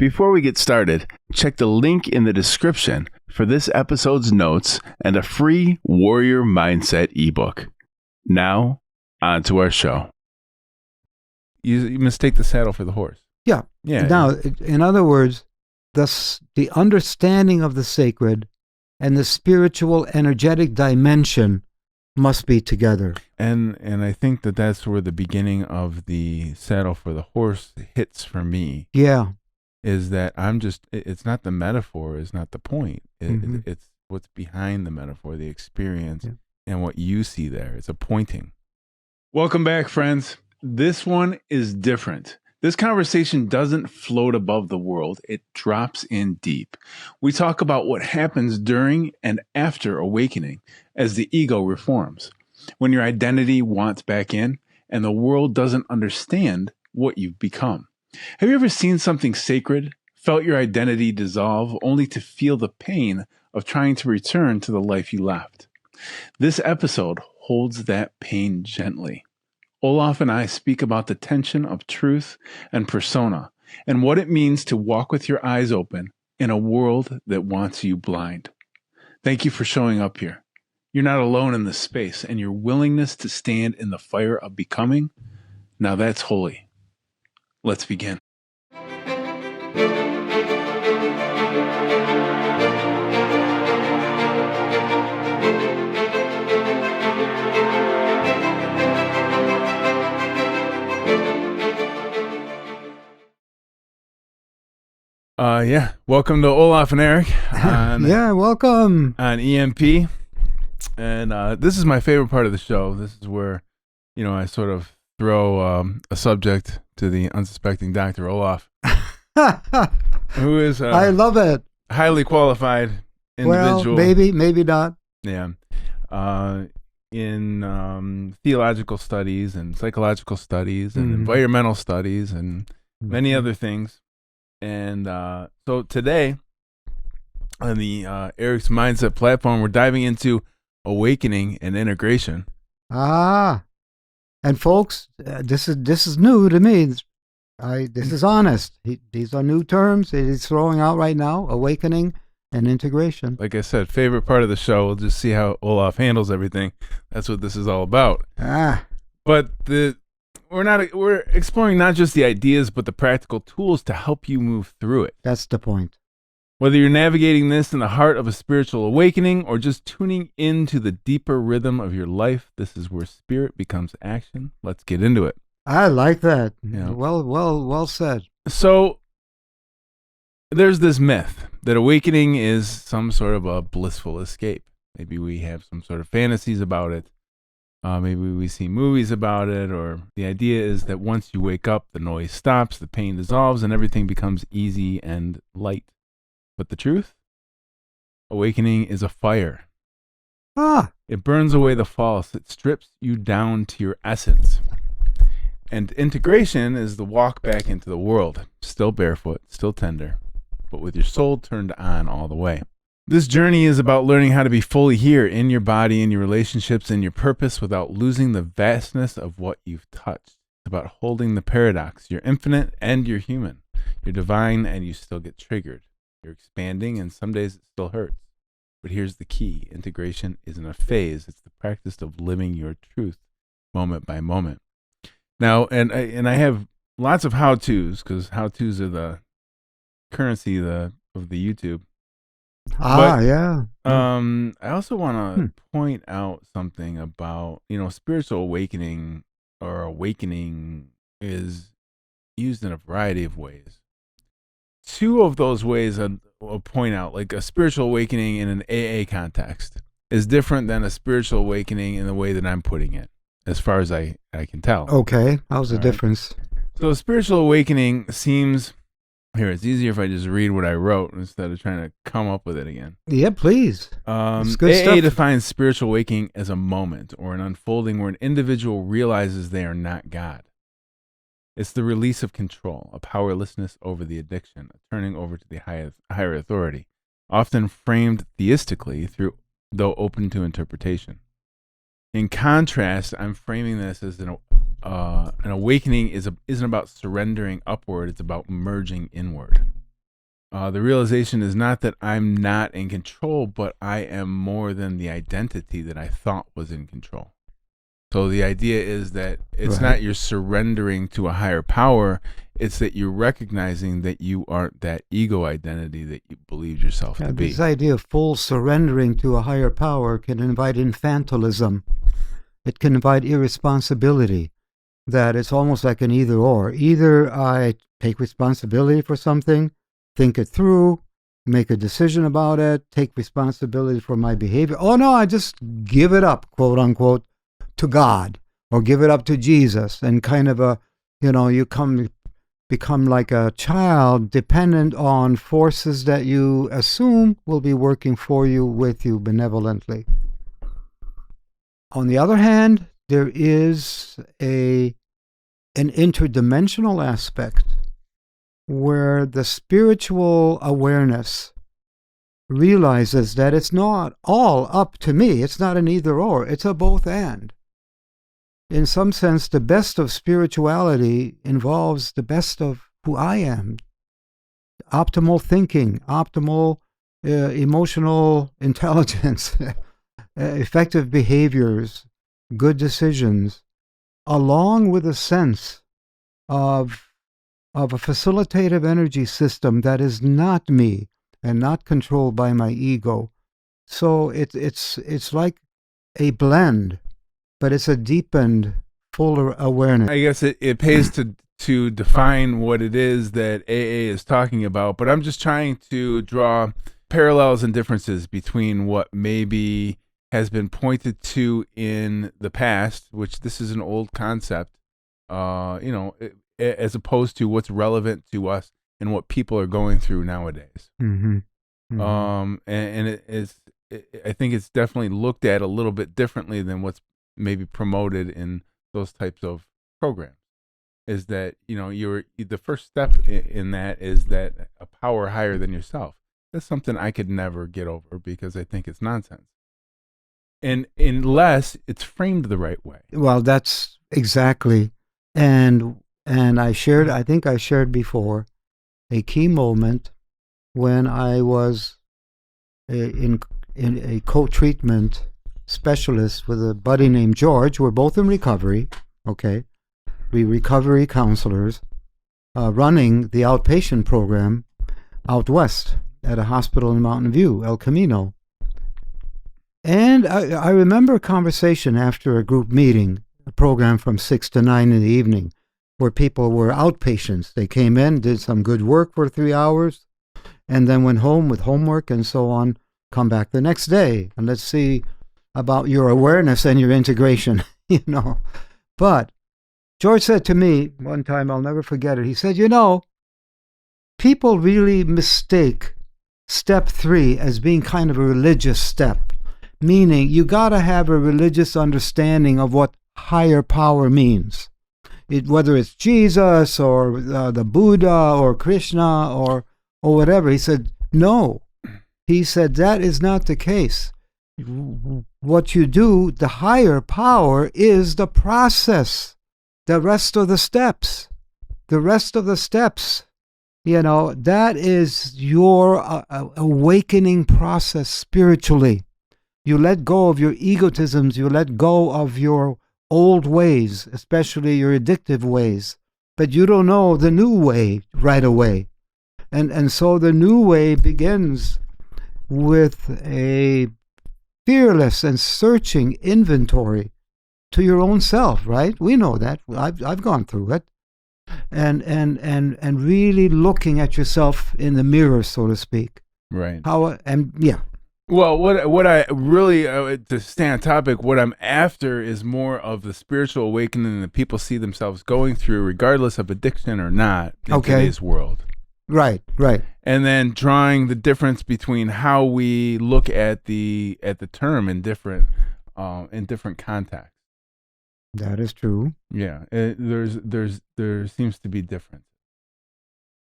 Before we get started, check the link in the description for this episode's notes and a free Warrior Mindset ebook. Now, on to our show. You mistake the saddle for the horse. Yeah. Now, in other words, the understanding of the sacred and the spiritual energetic dimension must be together. And I think that's where the beginning of the saddle for the horse hits for me. Yeah. Is that it's not the metaphor, is not the point. It's what's behind the metaphor, the experience, and what you see there. It's a pointing. Welcome back, friends. This one is different. This conversation doesn't float above the world. It drops in deep. We talk about what happens during and after awakening as the ego reforms, when your identity wants back in and the world doesn't understand what you've become. Have you ever seen something sacred, felt your identity dissolve, only to feel the pain of trying to return to the life you left? This episode holds that pain gently. Olaf and I speak about the tension of truth and persona and what it means to walk with your eyes open in a world that wants you blind. Thank you for showing up here. You're not alone in this space, and your willingness to stand in the fire of becoming, now that's holy. Let's begin. Welcome to Olaf and Eric. Welcome. On EMP. And this is my favorite part of the show. This is where, I sort of throw a subject to the unsuspecting Dr. Olaf, who is I love it. Highly qualified individual. Well, maybe not. Yeah. In theological studies and psychological studies and environmental studies and many other things. And so today on the Eric's Mindset platform, we're diving into awakening and integration. And folks, this is new to me. This is honest. These are new terms he's throwing out right now: awakening and integration. Like I said, favorite part of the show. We'll just see how Olaf handles everything. That's what this is all about. But we're exploring not just the ideas, but the practical tools to help you move through it. That's the point. Whether you're navigating this in the heart of a spiritual awakening or just tuning into the deeper rhythm of your life, this is where spirit becomes action. Let's get into it. I like that. Yeah. Well said. So there's this myth that awakening is some sort of a blissful escape. Maybe we have some sort of fantasies about it. Maybe we see movies about it, or the idea is that once you wake up, the noise stops, the pain dissolves, and everything becomes easy and light. But the truth? Awakening is a fire. It burns away the false. It strips you down to your essence. And integration is the walk back into the world, still barefoot, still tender, but with your soul turned on all the way. This journey is about learning how to be fully here in your body, in your relationships, in your purpose without losing the vastness of what you've touched. It's about holding the paradox. You're infinite and you're human. You're divine and you still get triggered. You're expanding and some days it still hurts. But here's the key. Integration isn't a phase. It's the practice of living your truth moment by moment. Now, and I have lots of how-tos, because how-tos are the currency of the YouTube. Yeah. I also want to point out something about, spiritual awakening or awakening is used in a variety of ways. Two of those ways I'll point out, like a spiritual awakening in an AA context is different than a spiritual awakening in the way that I'm putting it, as far as I can tell. Okay. How's the difference? So spiritual awakening seems... Here, it's easier if I just read what I wrote instead of trying to come up with it again. Yeah, please. It's good AA stuff. defines spiritual awakening as a moment or an unfolding where an individual realizes they are not God. It's the release of control, a powerlessness over the addiction, a turning over to the higher authority, often framed theistically, though open to interpretation. In contrast, I'm framing this as an awakening isn't about surrendering upward, it's about merging inward. The realization is not that I'm not in control, but I am more than the identity that I thought was in control. So the idea is that it's Right. not you're surrendering to a higher power. It's that you're recognizing that you aren't that ego identity that you believed yourself to be. This idea of full surrendering to a higher power can invite infantilism. It can invite irresponsibility, that it's almost like an either or. Either I take responsibility for something, think it through, make a decision about it, take responsibility for my behavior. Oh no, I just give it up, quote unquote, to God, or give it up to Jesus, and kind of you become like a child dependent on forces that you assume will be working for you, with you, benevolently. On the other hand, there is an interdimensional aspect where the spiritual awareness realizes that it's not all up to me. It's not an either or. It's a both and. In some sense, the best of spirituality involves the best of who I am. Optimal thinking, optimal emotional intelligence, effective behaviors, good decisions, along with a sense of a facilitative energy system that is not me and not controlled by my ego. So it's like a blend, but it's a deepened, fuller awareness. I guess it pays to define what it is that AA is talking about, but I'm just trying to draw parallels and differences between what maybe has been pointed to in the past, which this is an old concept, as opposed to what's relevant to us and what people are going through nowadays. Mm-hmm. Mm-hmm. And it is, I think it's definitely looked at a little bit differently than what's maybe promoted in those types of programs. Is that, the first step in that is that a power higher than yourself. That's something I could never get over because I think it's nonsense. And unless it's framed the right way. Well, that's exactly. And I think I shared before a key moment when I was in a co-treatment specialist with a buddy named George. We're both in recovery, okay? We recovery counselors running the outpatient program out west at a hospital in Mountain View, El Camino. And I remember a conversation after a group meeting, a program from 6 to 9 in the evening, where people were outpatients. They came in, did some good work for 3 hours, and then went home with homework and so on, come back the next day, and let's see about your awareness and your integration, But George said to me one time, I'll never forget it, he said, people really mistake step 3 as being kind of a religious step, meaning you got to have a religious understanding of what higher power means. Whether it's Jesus or the Buddha or Krishna or whatever. He said, no. He said, that is not the case. What you do, the higher power is the process. The rest of the steps, that is your awakening process spiritually. You let go of your egotisms, you let go of your old ways, especially your addictive ways, but you don't know the new way right away. And so the new way begins with a fearless and searching inventory to your own self, right? We know that. I've gone through it. And really looking at yourself in the mirror, so to speak. Right. Well, what I really, to stay on topic, what I'm after is more of the spiritual awakening that people see themselves going through, regardless of addiction or not, in today's world. Right. And then drawing the difference between how we look at the term in different contexts. That is true. Yeah, there seems to be difference.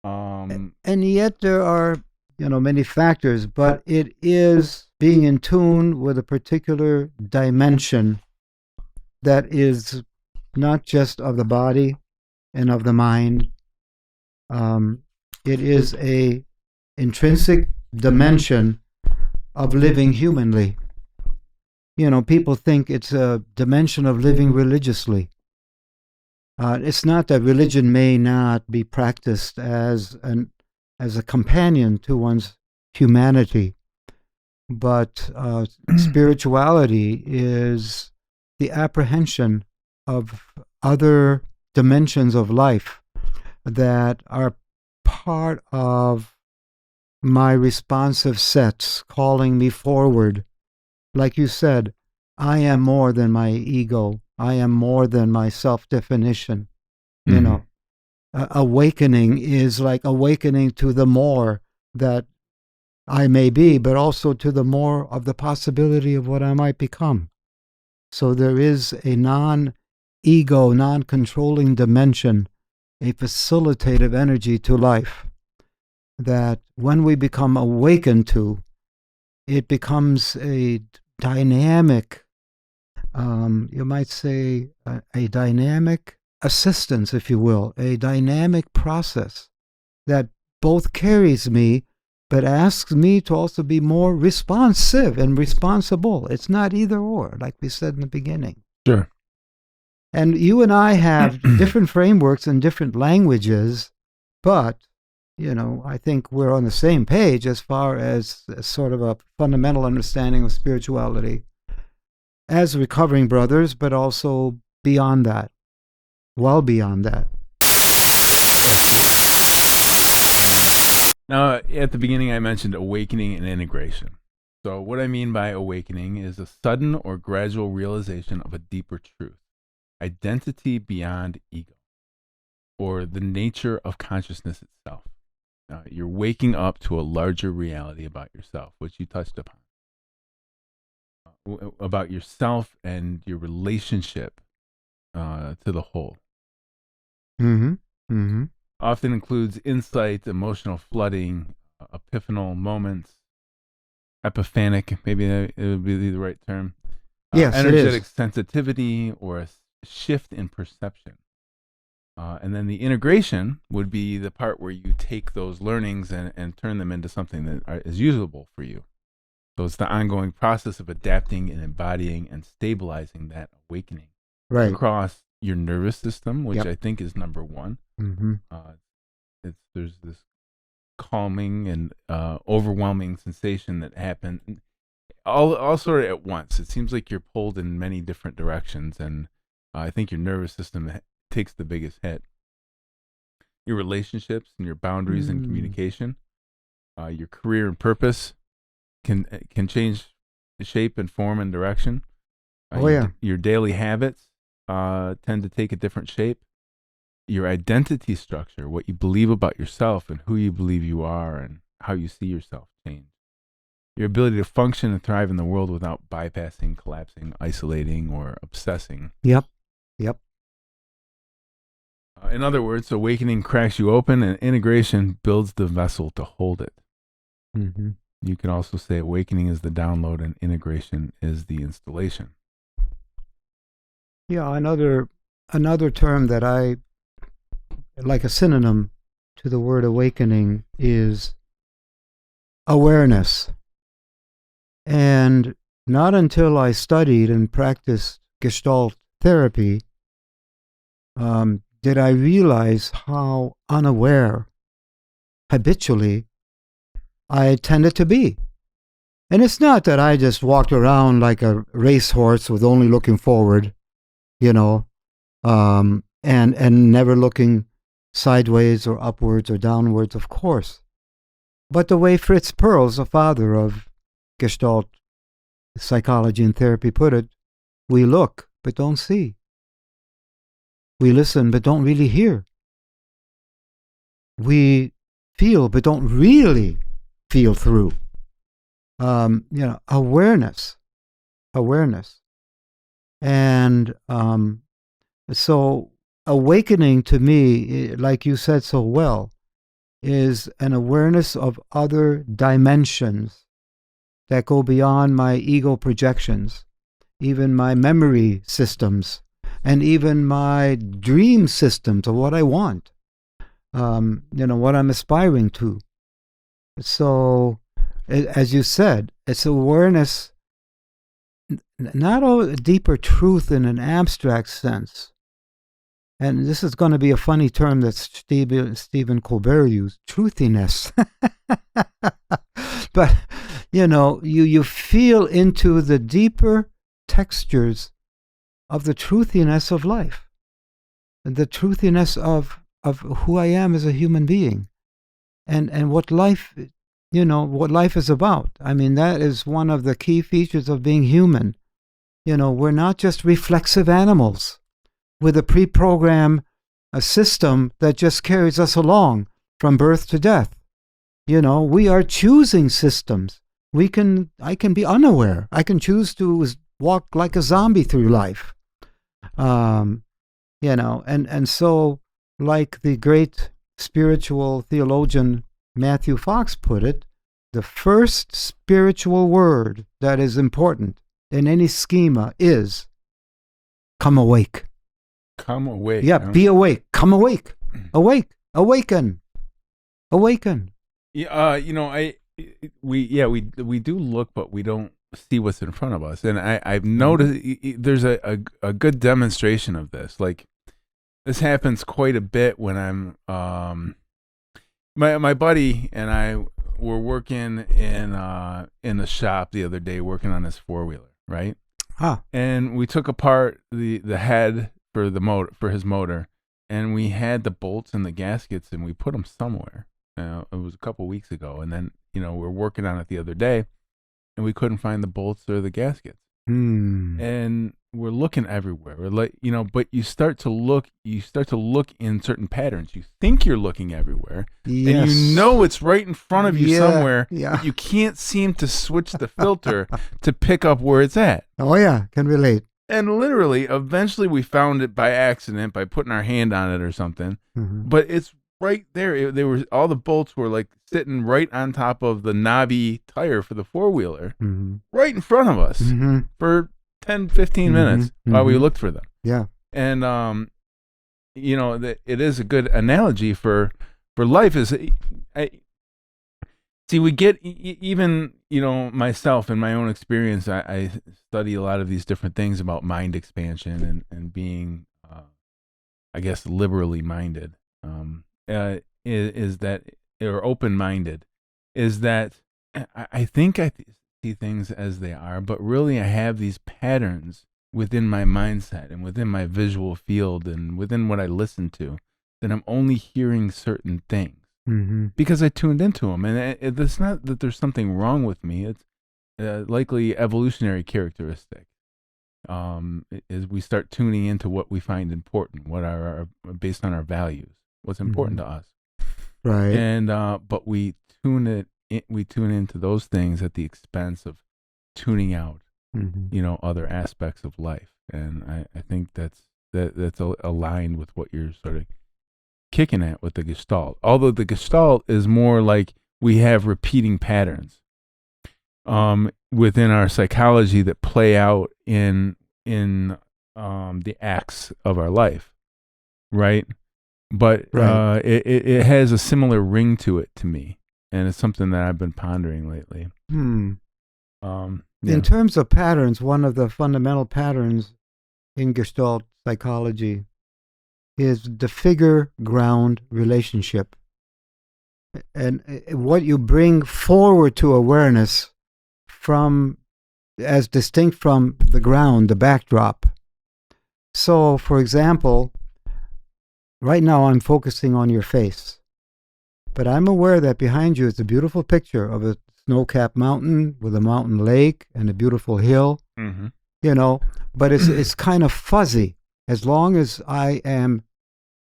And yet there are many factors, but it is being in tune with a particular dimension that is not just of the body and of the mind. It is a intrinsic dimension of living humanly. People think it's a dimension of living religiously. It's not that religion may not be practiced as a companion to one's humanity, but spirituality is the apprehension of other dimensions of life that are part of my responsive sets calling me forward. Like you said, I am more than my ego. I am more than my self-definition. Awakening is like awakening to the more that I may be, but also to the more of the possibility of what I might become. So there is a non-ego, non-controlling dimension, a facilitative energy to life that when we become awakened to, it becomes a dynamic, you might say, a dynamic assistance, if you will, a dynamic process that both carries me, but asks me to also be more responsive and responsible. It's not either or, like we said in the beginning. Sure. And you and I have different frameworks and different languages, but I think we're on the same page as far as sort of a fundamental understanding of spirituality as recovering brothers, but also beyond that, well beyond that. Now, at the beginning, I mentioned awakening and integration. So what I mean by awakening is a sudden or gradual realization of a deeper truth, identity beyond ego, or the nature of consciousness itself. You're waking up to a larger reality about yourself, which you touched upon, about yourself and your relationship to the whole. Mm-hmm. Mm-hmm. Often includes insight, emotional flooding, epiphanal moments, epiphanic, maybe it would be the right term. Yes, energetic sensitivity or a shift in perception. And then the integration would be the part where you take those learnings and turn them into something that is usable for you. So it's the ongoing process of adapting and embodying and stabilizing that awakening across your nervous system, which I think is number one. Mm-hmm. There's this calming and overwhelming sensation that happens all sort of at once. It seems like you're pulled in many different directions, and I think your nervous system takes the biggest hit. Your relationships and your boundaries and communication, your career and purpose can change the shape and form and direction. Your daily habits tend to take a different shape. Your identity structure, what you believe about yourself and who you believe you are and how you see yourself change. Your ability to function and thrive in the world without bypassing, collapsing, isolating, or obsessing. Yep. In other words, awakening cracks you open and integration builds the vessel to hold it. Mm-hmm. You can also say awakening is the download and integration is the installation. Yeah, another term that I like, a synonym to the word awakening, is awareness. And not until I studied and practiced Gestalt therapy did I realize how unaware habitually I tended to be. And it's not that I just walked around like a racehorse with only looking forward, and never looking sideways or upwards or downwards, of course. But the way Fritz Perls, the father of Gestalt psychology and therapy, put it, we look but don't see. We listen but don't really hear. We feel but don't really feel through. Awareness. And so awakening to me, like you said so well, is an awareness of other dimensions that go beyond my ego projections, even my memory systems, and even my dream systems of what I want, what I'm aspiring to. So, as you said, it's awareness, not a deeper truth in an abstract sense. And this is going to be a funny term that Stephen Colbert used, truthiness. But, you feel into the deeper textures of the truthiness of life, and the truthiness of who I am as a human being, and what life, what life is about. I mean, that is one of the key features of being human. We're not just reflexive animals with a pre-programmed system that just carries us along from birth to death. We are choosing systems. I can be unaware. I can choose to walk like a zombie through life. And so, like the great spiritual theologian Matthew Fox put it, the first spiritual word that is important in any schema is come awake. Come awake. Yeah, be awake. Come awake. Awake. Awaken. Awaken. Yeah, we do look, but we don't see what's in front of us. And I've noticed there's a good demonstration of this. Like, this happens quite a bit when I'm my buddy and I were working in the shop the other day, working on his 4-wheeler, right? And we took apart the head for the motor, for his motor, and we had the bolts and the gaskets, and we put them somewhere. It was a couple weeks ago, and then we're working on it the other day, and we couldn't find the bolts or the gaskets. And we're looking everywhere. We're like, but you start to look in certain patterns. You think you're looking everywhere, yes, and it's right in front of you somewhere. Yeah. But you can't seem to switch the filter to pick up where it's at. Oh yeah, can relate. And literally, eventually we found it by accident, by putting our hand on it or something. But it's right there. All the bolts were like sitting right on top of the knobby tire for the 4-wheeler, right in front of us for 10, 15 minutes while we looked for them. Yeah. And, it is a good analogy for life. We get, even, myself in my own experience, I study a lot of these different things about mind expansion and being, I guess, liberally minded. Is that, or open-minded, is that I think I see things as they are, but really I have these patterns within my mindset and within my visual field and within what I listen to, that I'm only hearing certain things because I tuned into them. And it's not that there's something wrong with me. It's likely evolutionary characteristic. Is we start tuning into what we find important, what are based on our values, what's important to us. Right. And but we tune into those things at the expense of tuning out, other aspects of life. And I think that's aligned with what you're sort of kicking at with the Gestalt. Although the Gestalt is more like we have repeating patterns within our psychology that play out in the acts of our life, right? But right. It has a similar ring to it to me, and it's something that I've been pondering lately. In terms of patterns, one of the fundamental patterns in Gestalt psychology is the figure-ground relationship, and what you bring forward to awareness as distinct from the ground, the backdrop. So, for example, right now I'm focusing on your face, but I'm aware that behind you is a beautiful picture of a snow-capped mountain with a mountain lake and a beautiful hill, but it's kind of fuzzy. As long as I am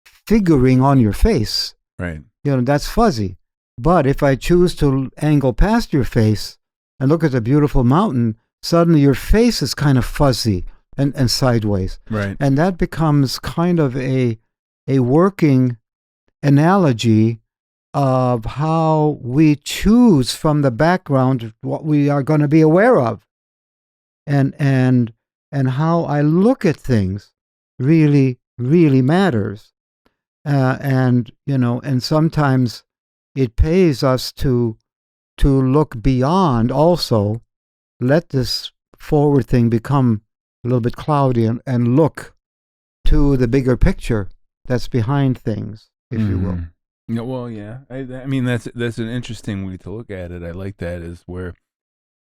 figuring on your face, right? That's fuzzy. But if I choose to angle past your face and look at the beautiful mountain, suddenly your face is kind of fuzzy and sideways. Right. And that becomes kind of a working analogy of how we choose from the background what we are going to be aware of. And how I look at things really, really matters. And sometimes it pays us to to look beyond also, let this forward thing become a little bit cloudy and look to the bigger picture that's behind things, if you will. Yeah, well, yeah. I mean, that's an interesting way to look at it. I like that, is where,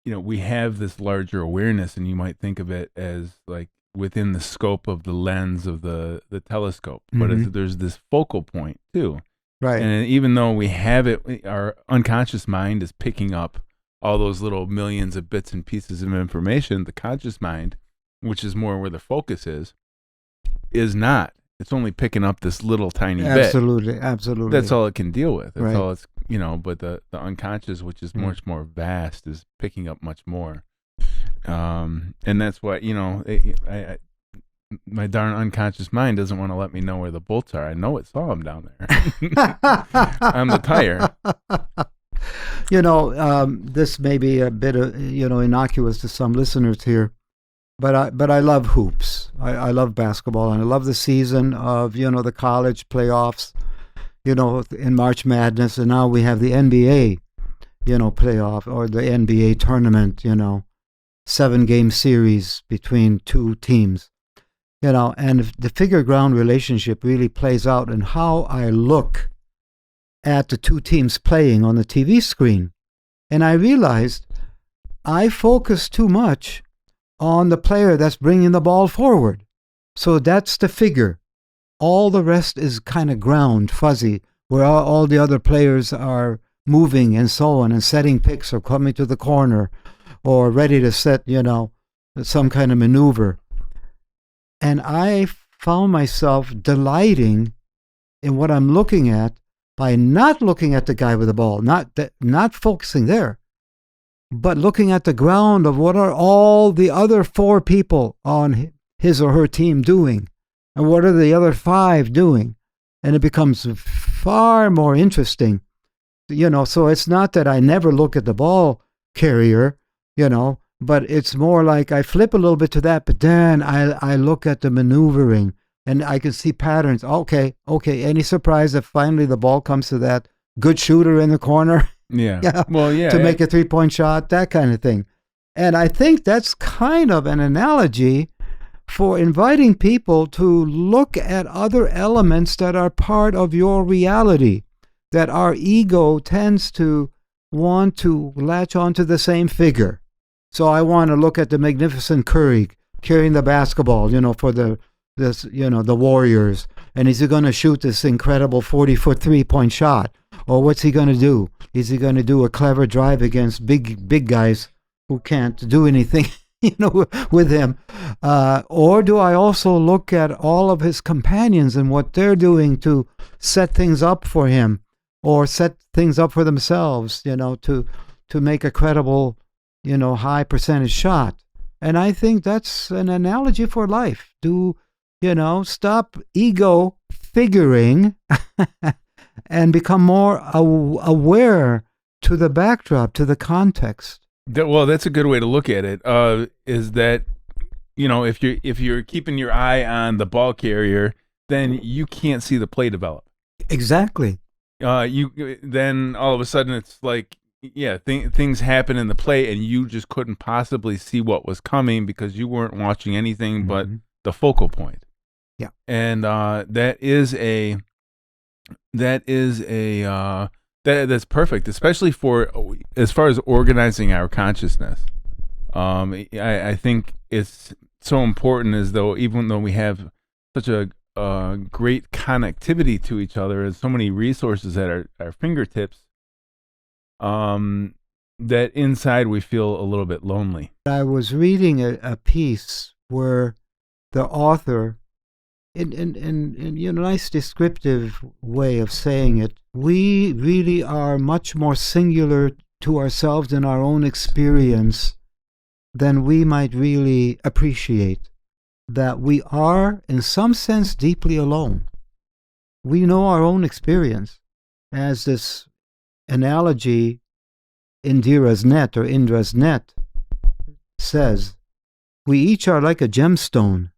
we have this larger awareness, and you might think of it as like within the scope of the lens of the telescope, but there's this focal point too. Right. And even though we have it, our unconscious mind is picking up all those little millions of bits and pieces of information. The conscious mind, which is more where the focus is not. It's only picking up this little tiny bit. Absolutely. That's all it can deal with. That's right. all it's, but the unconscious, which is much more vast, is picking up much more. And that's why, my darn unconscious mind doesn't want to let me know where the bolts are. I know it saw them down there. I'm the tire. This may be a bit of, innocuous to some listeners here, but I love hoops. I love basketball, and I love the season of, the college playoffs, in March Madness, and now we have the NBA, playoff, or the NBA tournament, 7-game series between two teams. And the figure-ground relationship really plays out in how I look at the two teams playing on the TV screen. And I realized I focus too much on the player that's bringing the ball forward. So that's the figure. All the rest is kind of ground, fuzzy, where all the other players are moving and so on, and setting picks or coming to the corner or ready to set, some kind of maneuver. And I found myself delighting in what I'm looking at by not looking at the guy with the ball, not focusing there, but looking at the ground of what are all the other 4 people on his or her team doing, and what are the other 5 doing. And it becomes far more interesting, so it's not that I never look at the ball carrier, but it's more like I flip a little bit to that, but then I look at the maneuvering, and I can see patterns. Okay. Any surprise if finally the ball comes to that good shooter in the corner? Yeah. Well, yeah. To make a 3-point shot, that kind of thing. And I think that's kind of an analogy for inviting people to look at other elements that are part of your reality, that our ego tends to want to latch onto the same figure. So I want to look at the magnificent Curry carrying the basketball, for the Warriors. And is he going to shoot this incredible 40-foot 3-point shot? Or what's he going to do? Is he going to do a clever drive against big guys who can't do anything, with him? Or do I also look at all of his companions and what they're doing to set things up for him, or set things up for themselves, to make a credible, high percentage shot? And I think that's an analogy for life. Stop ego figuring and become more aware to the backdrop, to the context. Well, that's a good way to look at it. Is that, if you're keeping your eye on the ball carrier, then you can't see the play develop. Exactly. Then all of a sudden it's like, things happen in the play, and you just couldn't possibly see what was coming because you weren't watching anything but the focal point. Yeah. And that's perfect, especially for as far as organizing our consciousness. I think it's so important, as though even though we have such a great connectivity to each other and so many resources at our fingertips, that inside we feel a little bit lonely. I was reading a piece where the author, in a nice descriptive way of saying it, we really are much more singular to ourselves in our own experience than we might really appreciate. That we are, in some sense, deeply alone. We know our own experience. As this analogy, Indra's net says, we each are like a gemstone.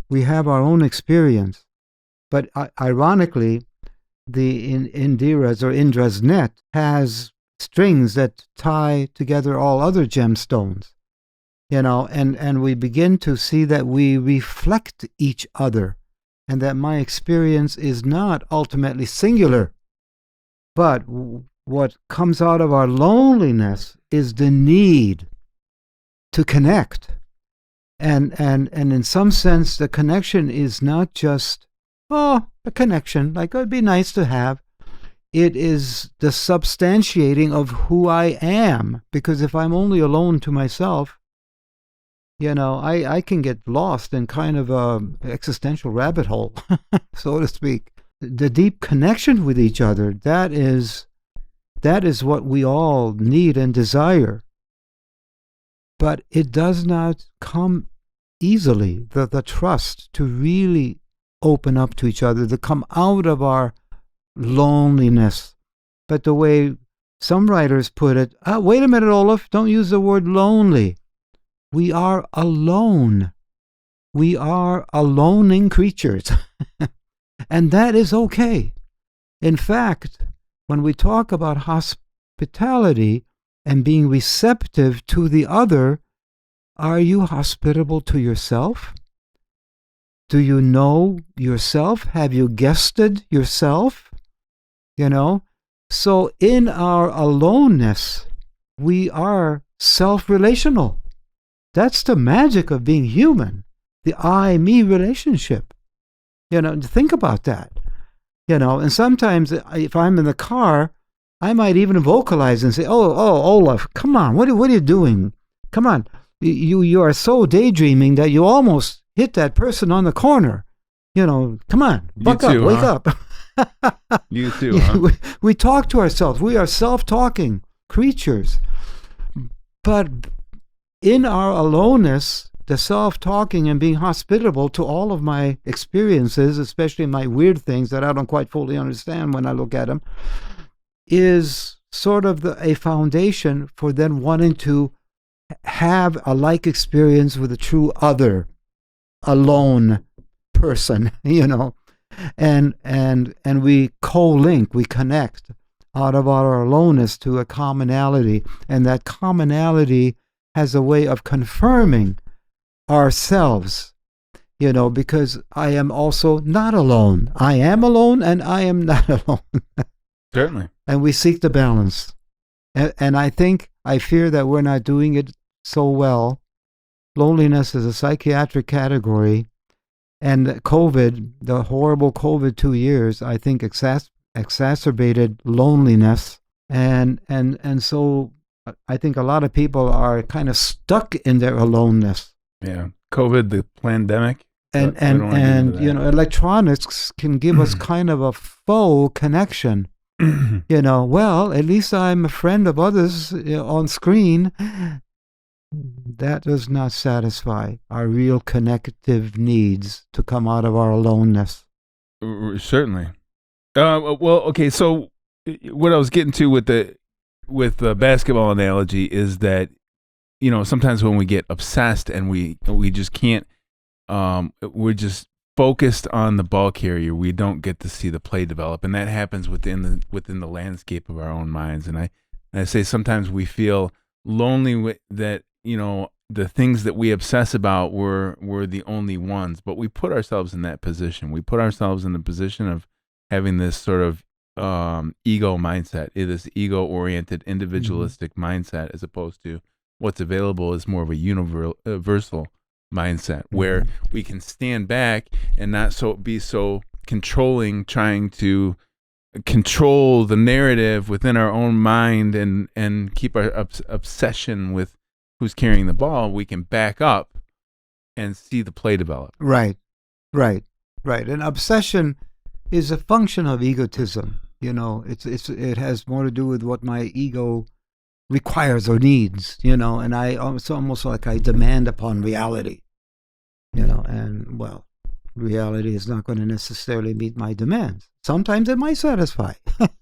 We have our own experience. But ironically, the Indra's net has strings that tie together all other gemstones, and we begin to see that we reflect each other, and that my experience is not ultimately singular, but what comes out of our loneliness is the need to connect. And in some sense, the connection is not just, a connection, like it'd be nice to have. It is the substantiating of who I am. Because if I'm only alone to myself, I can get lost in kind of a existential rabbit hole, so to speak. The deep connection with each other, that is what we all need and desire. But it does not come easily, the trust to really open up to each other, to come out of our loneliness. But the way some writers put it, wait a minute, Olaf, don't use the word lonely. We are alone. We are aloning creatures. And that is okay. In fact, when we talk about hospitality and being receptive to the other, are you hospitable to yourself? Do you know yourself? Have you guested yourself? So in our aloneness, we are self-relational. That's the magic of being human, the I-me relationship. Think about that. And sometimes if I'm in the car, I might even vocalize and say, oh, Olaf, come on, what are you doing? Come on. You are so daydreaming that you almost hit that person on the corner. Come on, buck up, wake up. You too, huh? We talk to ourselves. We are self-talking creatures. But in our aloneness, the self-talking and being hospitable to all of my experiences, especially my weird things that I don't quite fully understand when I look at them, is sort of a foundation for then wanting to have a like experience with a true other, alone person, and we co-link, we connect out of our aloneness to a commonality, and that commonality has a way of confirming ourselves, because I am also not alone. I am alone and I am not alone. Certainly. And we seek the balance. And I fear that we're not doing it so well. Loneliness is a psychiatric category. And COVID, the horrible COVID 2 years, I think exacerbated loneliness. And so I think a lot of people are kind of stuck in their aloneness. Yeah, COVID, the pandemic, and electronics can give us kind of a faux connection. Well, at least I'm a friend of others on screen. That does not satisfy our real connective needs to come out of our aloneness. Certainly. Well, okay. So what I was getting to with the basketball analogy is that, sometimes when we get obsessed and we just can't, we're just focused on the ball carrier, we don't get to see the play develop, and that happens within the landscape of our own minds. And I say sometimes we feel lonely with that. The things that we obsess about were the only ones, but we put ourselves in that position. We put ourselves in the position of having this sort of ego mindset, this ego-oriented, individualistic mindset, as opposed to what's available is more of a universal mindset, where we can stand back and not be so controlling, trying to control the narrative within our own mind and keep our obsession with who's carrying the ball. We can back up and see the play develop. Right. And obsession is a function of egotism. It has more to do with what my ego requires or needs, and it's almost like I demand upon reality, and well, reality is not going to necessarily meet my demands. Sometimes it might satisfy.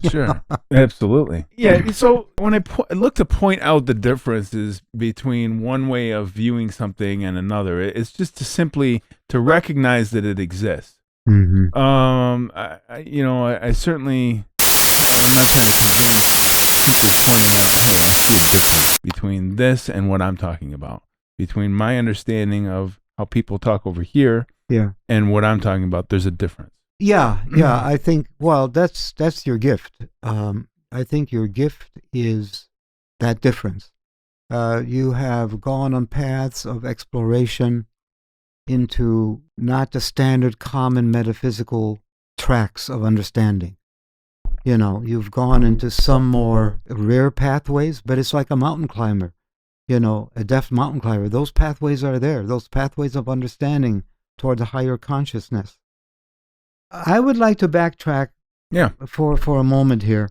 Sure. Absolutely. Yeah. So when I look to point out the differences between one way of viewing something and another, it's just to recognize that it exists. I certainly, I'm not trying to convince simply pointing out, hey, I see a difference between this and what I'm talking about, between my understanding of how people talk over here and what I'm talking about. There's a difference. Yeah. I think, well, that's your gift. I think your gift is that difference. You have gone on paths of exploration into not the standard common metaphysical tracks of understanding. You've gone into some more rare pathways, but it's like a mountain climber, a deaf mountain climber. Those pathways are there, those pathways of understanding toward the higher consciousness. I would like to backtrack for a moment here.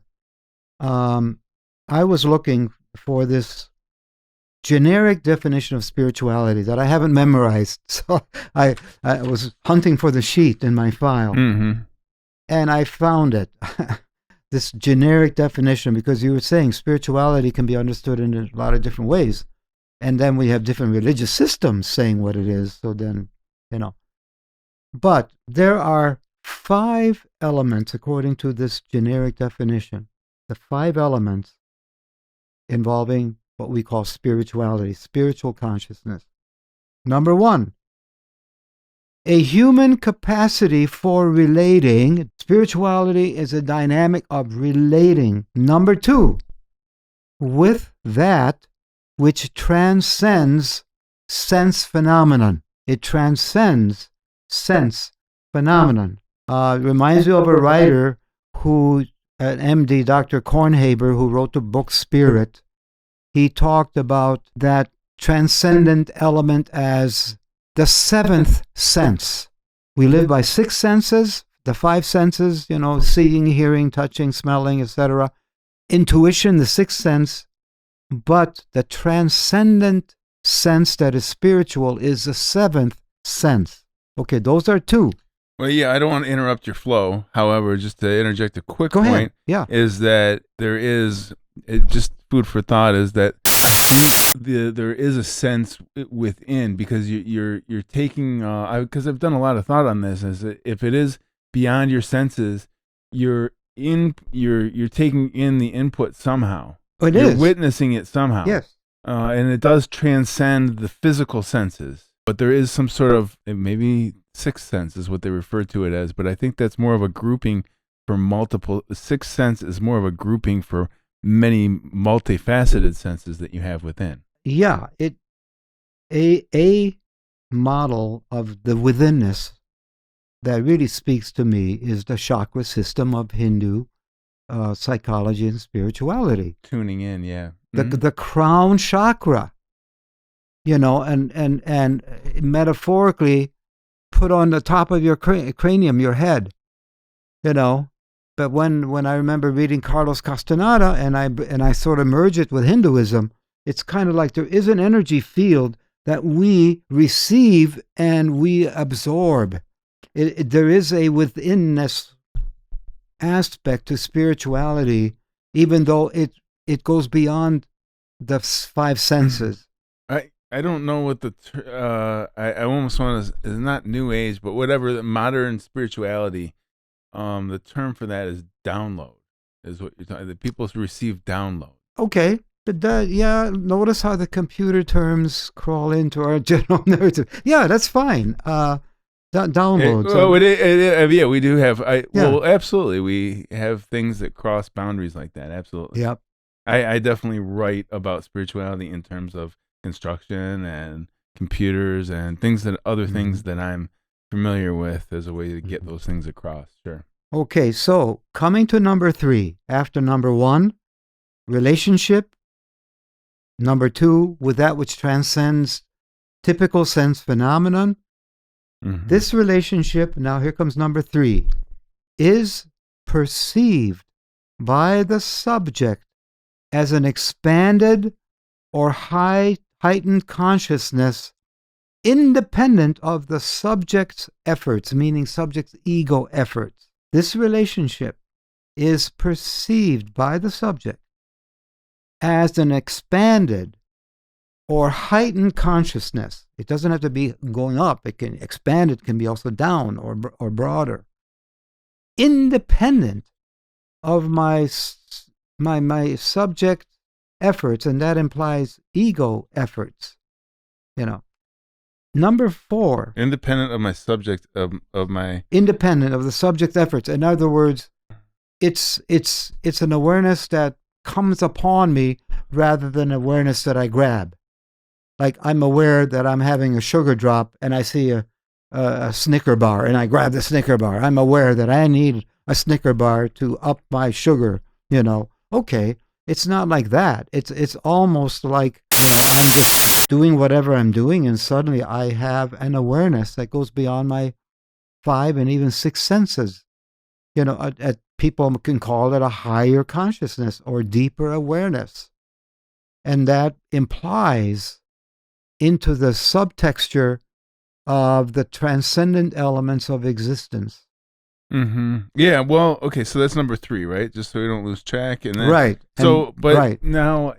I was looking for this generic definition of spirituality that I haven't memorized. So I was hunting for the sheet in my file, and I found it. This generic definition, because you were saying spirituality can be understood in a lot of different ways. And then we have different religious systems saying what it is. So then, But there are 5 elements, according to this generic definition, the 5 elements involving what we call spirituality, spiritual consciousness. Number 1, a human capacity for relating. Spirituality is a dynamic of relating. Number 2, with that which transcends sense phenomenon. It transcends sense phenomenon. Reminds me of a writer an MD, Dr. Kornhaber, who wrote the book Spirit. He talked about that transcendent element as the 7th sense. We live by 6 senses, the 5 senses, seeing, hearing, touching, smelling, etc. Intuition, the 6th sense, but the transcendent sense that is spiritual is the 7th sense. Okay, those are 2. Well, yeah, I don't want to interrupt your flow. However, just to interject a quick Go point, ahead. Yeah. Is that there is, just food for thought, is that I think there is a sense within, because you're taking, because I've done a lot of thought on this, is that if it is beyond your senses, you're taking in the input somehow. You're witnessing it somehow. Yes. And it does transcend the physical senses. But there is some sort of, maybe 6th sense is what they refer to it as, but I think that's more of a grouping for multiple. 6th sense is more of a grouping for many multifaceted senses that you have within. Yeah, a model of the withinness that really speaks to me is the chakra system of Hindu psychology and spirituality. Tuning in, yeah. The crown chakra, and metaphorically put on the top of your cranium, your head, But when I remember reading Carlos Castaneda and I sort of merge it with Hinduism, it's kind of like there is an energy field that we receive and we absorb. There is a withinness aspect to spirituality, even though it goes beyond the 5 senses. I don't know what I almost want to, it's not new age, but whatever, the modern spirituality, the term for that is download, is what you're talking. The people receive download. Okay. But notice how the computer terms crawl into our general narrative. Yeah, that's fine. Download. Yeah, we do have. Well, absolutely, we have things that cross boundaries like that. Absolutely. Yep. I definitely write about spirituality in terms of construction and computers and other things that I'm familiar with as a way to get those things across. Sure. Okay, so coming to number 3, after number 1, relationship. Number 2, with that which transcends typical sense phenomenon. Mm-hmm. This relationship, now here comes number 3, is perceived by the subject as an expanded or heightened consciousness independent of the subject's efforts, meaning subject's ego efforts. This relationship is perceived by the subject as an expanded or heightened consciousness. It doesn't have to be going up. It can expand. It can be also down or broader. Independent of my my subject efforts, and that implies ego efforts. Number 4, independent of my subject of my independent of the subject efforts. In other words, it's an awareness that comes upon me rather than awareness that I grab. Like, I'm aware that I'm having a sugar drop and I see a Snicker bar and I grab the Snicker bar. I'm aware that I need a Snicker bar to up my sugar. Okay, it's not like that. It's almost like I'm just doing whatever I'm doing, and suddenly I have an awareness that goes beyond my 5 and even 6 senses. People can call it a higher consciousness or deeper awareness, and that implies into the subtexture of the transcendent elements of existence. Mm-hmm. Yeah, well, okay, so that's number 3, right? Just so we don't lose track. And then, right. So, but right. now,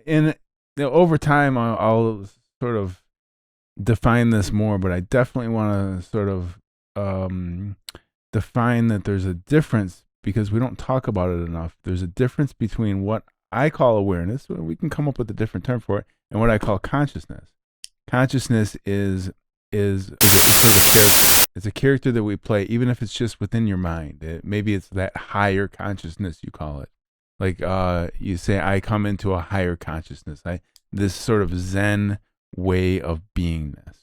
over time, I'll sort of define this more, but I definitely want to sort of define that there's a difference, because we don't talk about it enough. There's a difference between what I call awareness, we can come up with a different term for it, and what I call consciousness. Consciousness is sort of a character. It's a character that we play, even if it's just within your mind. Maybe it's that higher consciousness, you call it. Like you say, I come into a higher consciousness. This sort of Zen way of beingness.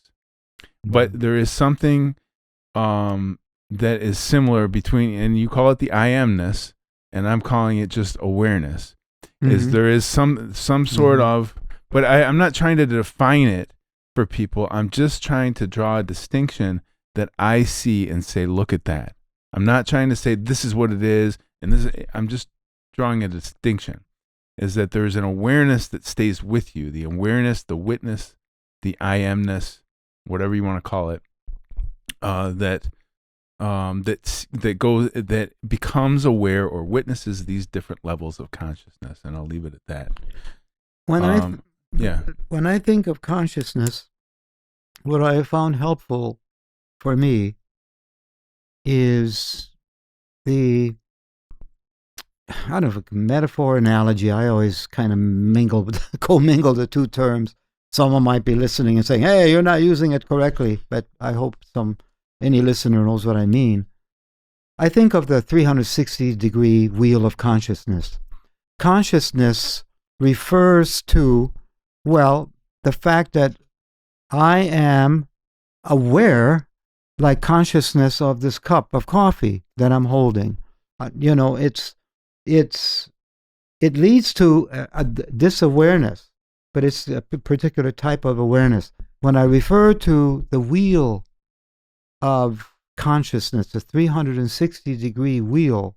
But there is something that is similar between, and you call it the I amness, and I'm calling it just awareness. Is there is some sort of, but I'm not trying to define it for people. I'm just trying to draw a distinction that I see and say, look at that. I'm not trying to say this is what it is, and I'm just drawing a distinction. Is that there's an awareness that stays with you, the awareness, the witness, the I amness, whatever you want to call it, that becomes aware or witnesses these different levels of consciousness, and I'll leave it at that. When I think of consciousness, what I have found helpful for me is the, I don't know, metaphor, analogy. I always kind of commingle the two terms. Someone might be listening and saying, hey, you're not using it correctly, but I hope any listener knows what I mean. I think of the 360-degree wheel of consciousness. Consciousness refers to, the fact that I am aware, like consciousness of this cup of coffee that I'm holding. It leads to this awareness, but it's a particular type of awareness. When I refer to the wheel of consciousness, the 360-degree wheel,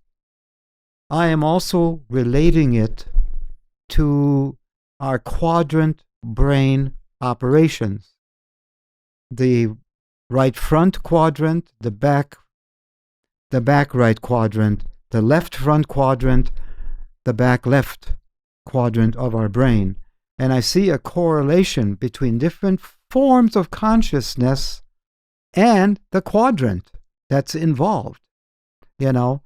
I am also relating it to our quadrant brain operations. The right front quadrant, the back right quadrant, the left front quadrant, the back left quadrant of our brain. And I see a correlation between different forms of consciousness and the quadrant that's involved, And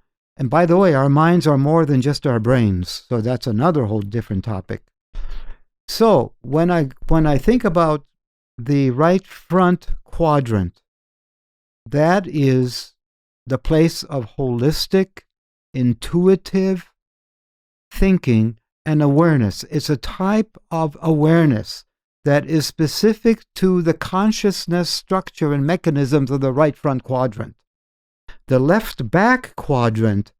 by the way, our minds are more than just our brains, so that's another whole different topic. So when I think about the right front quadrant, that is the place of holistic, intuitive thinking and awareness. It's a type of awareness that is specific to the consciousness structure and mechanisms of the right front quadrant. The left back quadrant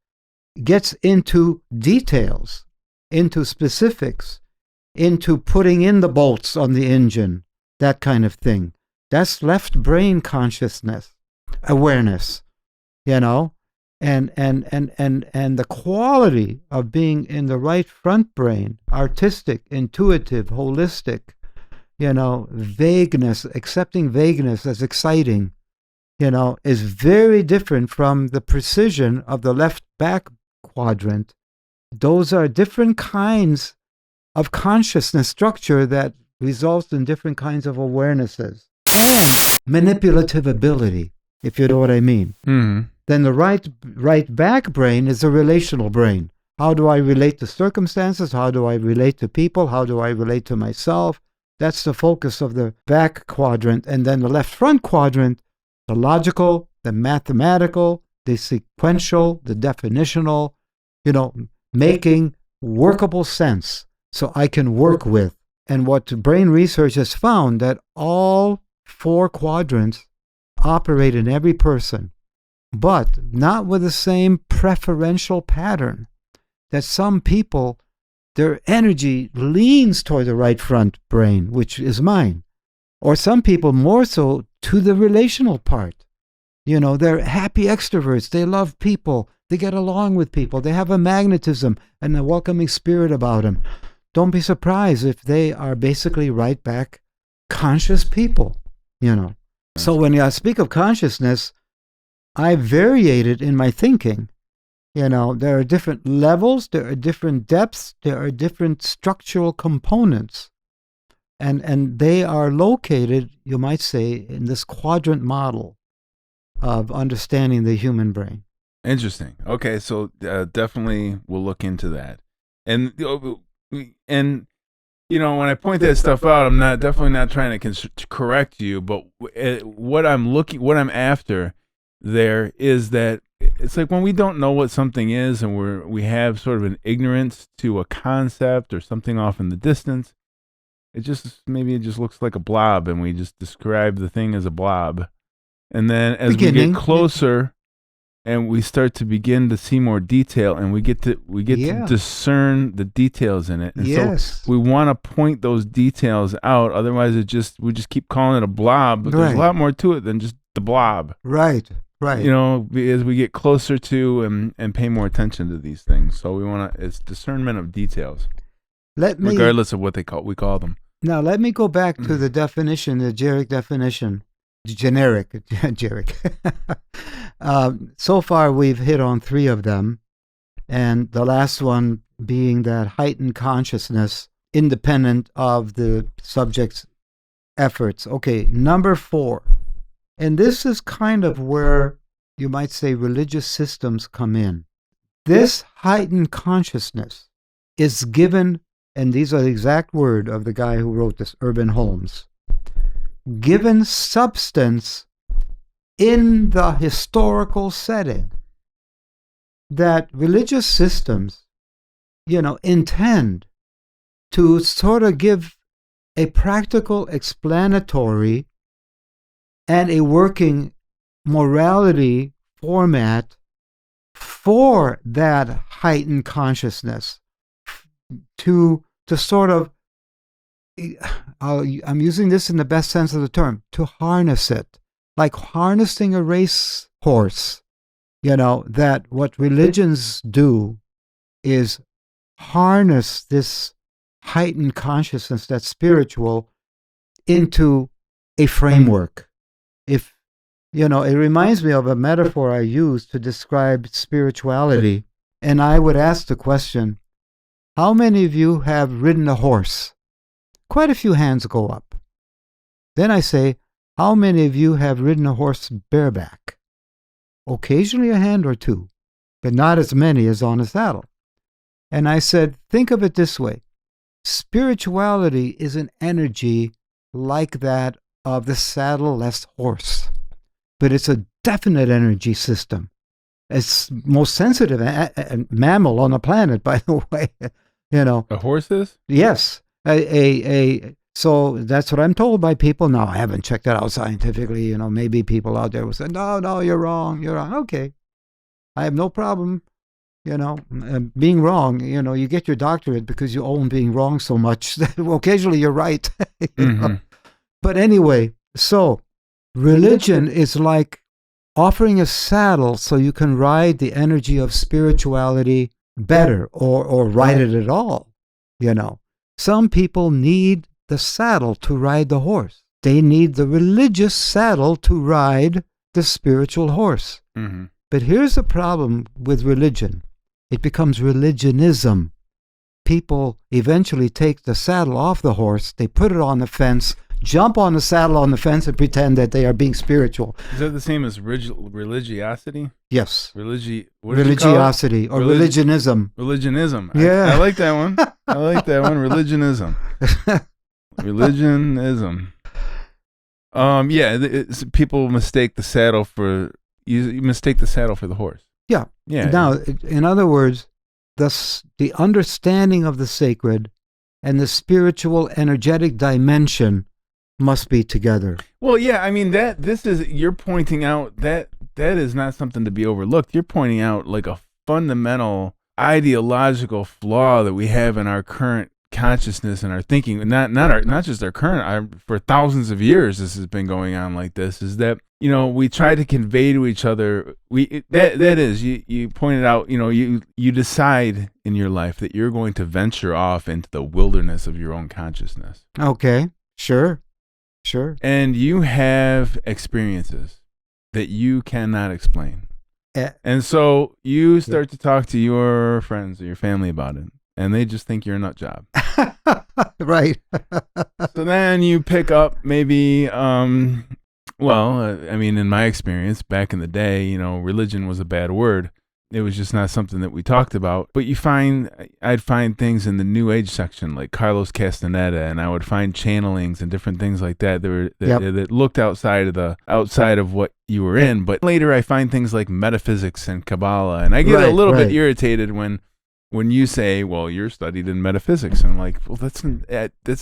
gets into details, into specifics, into putting in the bolts on the engine, that kind of thing. That's left brain consciousness, awareness, and the quality of being in the right front brain, artistic, intuitive, holistic, vagueness, accepting vagueness as exciting, is very different from the precision of the left back quadrant. Those are different kinds of consciousness structure that results in different kinds of awarenesses and manipulative ability, if you know what I mean. Mm-hmm. Then the right back brain is a relational brain. How do I relate to circumstances? How do I relate to people? How do I relate to myself? That's the focus of the back quadrant. And then the left front quadrant, the logical, the mathematical, the sequential, the definitional, making workable sense so I can work with. And what brain research has found that all 4 quadrants operate in every person, but not with the same preferential pattern. That some people, their energy leans toward the right front brain, which is mine. Or some people more so to the relational part. They're happy extroverts. They love people. They get along with people. They have a magnetism and a welcoming spirit about them. Don't be surprised if they are basically right back conscious people, So when I speak of consciousness, I variated in my thinking. There are different levels, there are different depths, there are different structural components. And they are located, you might say, in this quadrant model of understanding the human brain. Interesting. Okay, so definitely we'll look into that. And when I point that stuff out, I'm definitely not trying to correct you, but what I'm after there is that it's like when we don't know what something is and we have sort of an ignorance to a concept or something off in the distance, it just looks like a blob, and we just describe the thing as a blob. And then as we get closer and we start to begin to see more detail, and we get to discern the details in it. And so we want to point those details out. Otherwise, we just keep calling it a blob, but there's a lot more to it than just the blob. Right. As we get closer to and pay more attention to these things. So it's discernment of details, regardless of what we call them. Now, let me go back to the definition, the generic definition. Generic. So far, we've hit on 3 of them, and the last one being that heightened consciousness independent of the subject's efforts. Okay, number 4. And this is kind of where you might say religious systems come in. This heightened consciousness is given, and these are the exact word of the guy who wrote this, Urban Holmes, given substance in the historical setting. That religious systems, intend to sort of give a practical explanatory and a working morality format for that heightened consciousness, to sort of, I'm using this in the best sense of the term, to harness it, like harnessing a race horse. That what religions do is harness this heightened consciousness, that's spiritual, into a framework. It reminds me of a metaphor I use to describe spirituality. And I would ask the question, how many of you have ridden a horse? Quite a few hands go up. Then I say, how many of you have ridden a horse bareback? Occasionally a hand or 2, but not as many as on a saddle. And I said, think of it this way. Spirituality is an energy like that of the saddle-less horse, but it's a definite energy system. It's most sensitive mammal on the planet, by the way. A horse is? Yes. So that's what I'm told by people. Now, I haven't checked that out scientifically. Maybe people out there will say, no, you're wrong. Okay. I have no problem, being wrong. You get your doctorate because you own being wrong so much that occasionally you're right. But anyway, so religion is like offering a saddle so you can ride the energy of spirituality better, or ride it at all. Some people need the saddle to ride the horse. They need the religious saddle to ride the spiritual horse. Mm-hmm. But here's the problem with religion. It becomes religionism. People eventually take the saddle off the horse, they put it on the fence, jump on the saddle on the fence and pretend that they are being spiritual. Is that the same as religiosity? Yes. Religiosity or religionism. Religionism. Yeah. I like that one. I like that one. Religionism. Religionism. People mistake the saddle for you mistake the saddle for the horse. Yeah. Yeah. Now, in other words, the understanding of the sacred and the spiritual energetic dimension must be together. Well, yeah, I mean you're pointing out that is not something to be overlooked. You're pointing out like a fundamental ideological flaw that we have in our current consciousness and our thinking. Not just our current. For thousands of years, this has been going on like this. Is that we try to convey to each other. You pointed out. You decide in your life that you're going to venture off into the wilderness of your own consciousness. Okay, sure. And you have experiences that you cannot explain. And so you start to talk to your friends or your family about it, and they just think you're a nut job. Right. So then you pick up maybe, in my experience, back in the day, religion was a bad word. It was just not something that we talked about. But I'd find things in the New Age section, like Carlos Castaneda, and I would find channelings and different things like that that looked outside of what you were in. But later, I find things like metaphysics and Kabbalah, and I get a little bit irritated when you say, "Well, you're studied in metaphysics," and I'm like, "Well, that's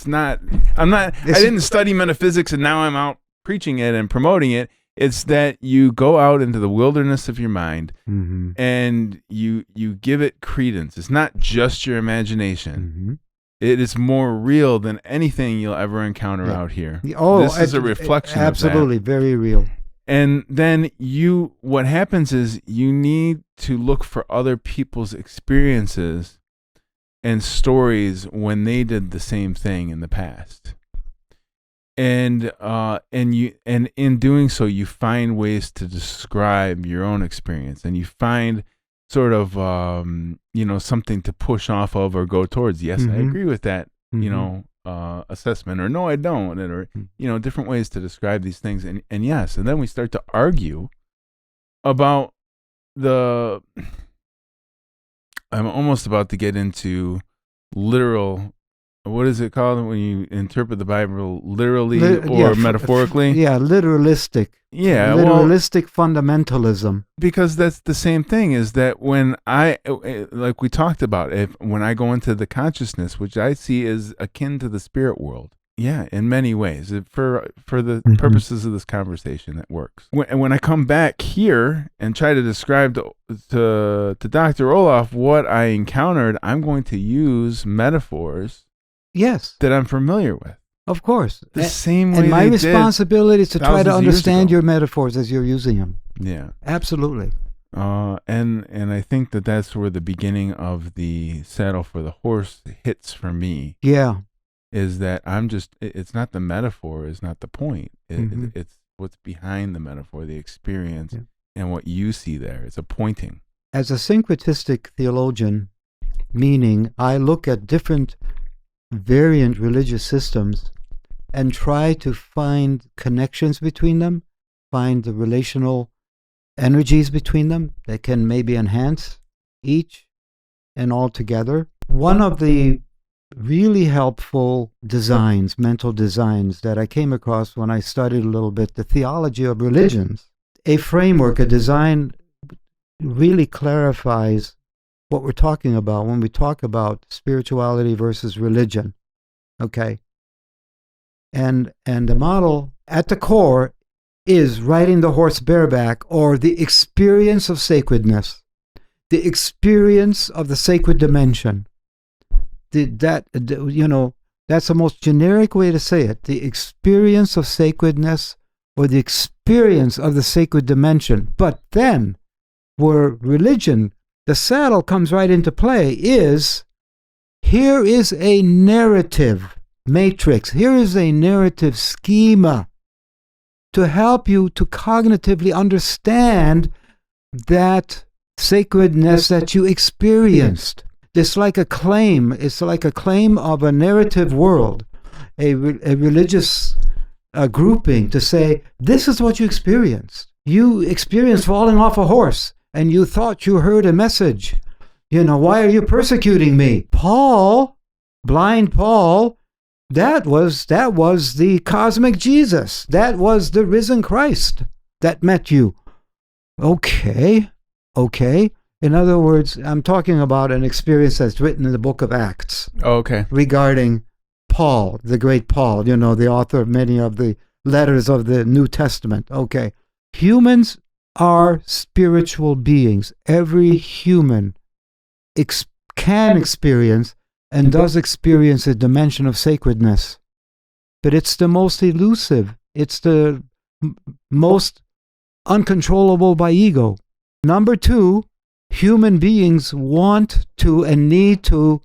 not. I didn't study metaphysics, and now I'm out preaching it and promoting it." It's that you go out into the wilderness of your mind, mm-hmm. and you give it credence. It's not just your imagination. Mm-hmm. It is more real than anything you'll ever encounter out here. This is a reflection absolutely, of that. Very real. And then what happens is you need to look for other people's experiences and stories when they did the same thing in the past. And in doing so, you find ways to describe your own experience, and you find sort of something to push off of or go towards. Yes, mm-hmm. I agree with that. Mm-hmm. Assessment, or no, I don't, or different ways to describe these things. And yes, and then we start to argue about I'm almost about to get into literal. What is it called when you interpret the Bible literally or metaphorically? Literalistic. Yeah, literalistic fundamentalism. Because that's the same thing. Is that when like we talked about, when I go into the consciousness, which I see is akin to the spirit world. Yeah, in many ways, for the mm-hmm. purposes of this conversation, it works. When I come back here and try to describe to Dr. Olaf what I encountered, I'm going to use metaphors. Yes. That I'm familiar with. Of course. The same way. And my responsibility is to try to understand your metaphors as you're using them. Yeah. Absolutely. And I think that's where the beginning of the saddle for the horse hits for me. Yeah. Is that it's not the metaphor, is not the point. It's what's behind the metaphor, the experience, and what you see there. It's a pointing. As a syncretistic theologian, meaning I look at different variant religious systems and try to find connections between them, find the relational energies between them that can maybe enhance each and all together. One of the really helpful mental designs that I came across when I studied a little bit the theology of religions, a framework, a design really clarifies what we're talking about when we talk about spirituality versus religion. Okay. And the model at the core is riding the horse bareback, or the experience of sacredness, the experience of the sacred dimension. That's the most generic way to say it. The experience of sacredness, or the experience of the sacred dimension. But then, where religion, the saddle comes right into play, here is a narrative matrix. Here is a narrative schema to help you to cognitively understand that sacredness that you experienced. It's like a claim. It's like a claim of a narrative world. a religious grouping to say, this is what you experienced. You experienced falling off a horse, and you thought you heard a message. Why are you persecuting me? Paul, blind Paul, that was the cosmic Jesus. That was the risen Christ that met you. Okay. In other words, I'm talking about an experience that's written in the book of Acts. Okay. Regarding Paul, the great Paul, the author of many of the letters of the New Testament. Okay. Humans are spiritual beings. Every human can experience and does experience a dimension of sacredness. But it's the most elusive. It's the most uncontrollable by ego. Number two, human beings want to and need to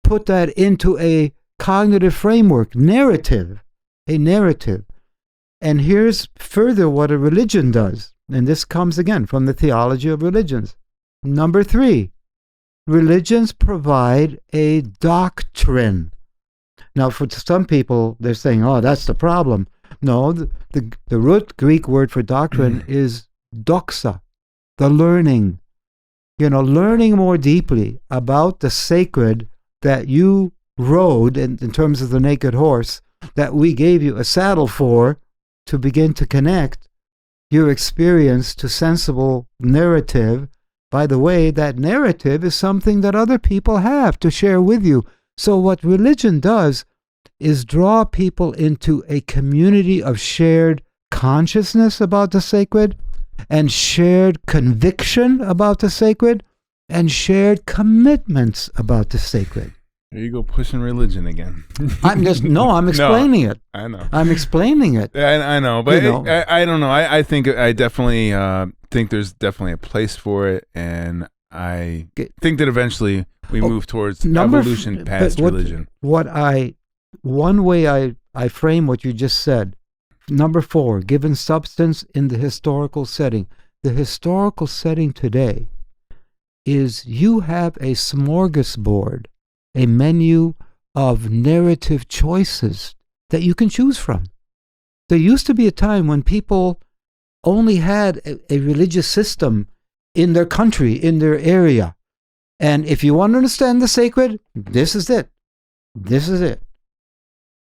put that into a cognitive framework, a narrative. And here's further what a religion does. And this comes again from the theology of religions. Number three, religions provide a doctrine. Now, for some people, they're saying, oh, that's the problem. No, the root Greek word for doctrine is doxa, the learning. Learning more deeply about the sacred that you rode in terms of the naked horse, that we gave you a saddle for to begin to connect your experience to sensible narrative. By the way, that narrative is something that other people have to share with you. So what religion does is draw people into a community of shared consciousness about the sacred, and shared conviction about the sacred, and shared commitments about the sacred. There you go, pushing religion again. I'm explaining it. I know. I'm explaining it. I know, but I don't know. I think I definitely think there's definitely a place for it, and I think that eventually we move towards evolution past religion. One way I frame what you just said. Number 4, given substance in the historical setting. The historical setting today is you have a smorgasbord, a menu of narrative choices that you can choose from. There used to be a time when people only had a religious system in their country, in their area. And if you want to understand the sacred, this is it. This is it.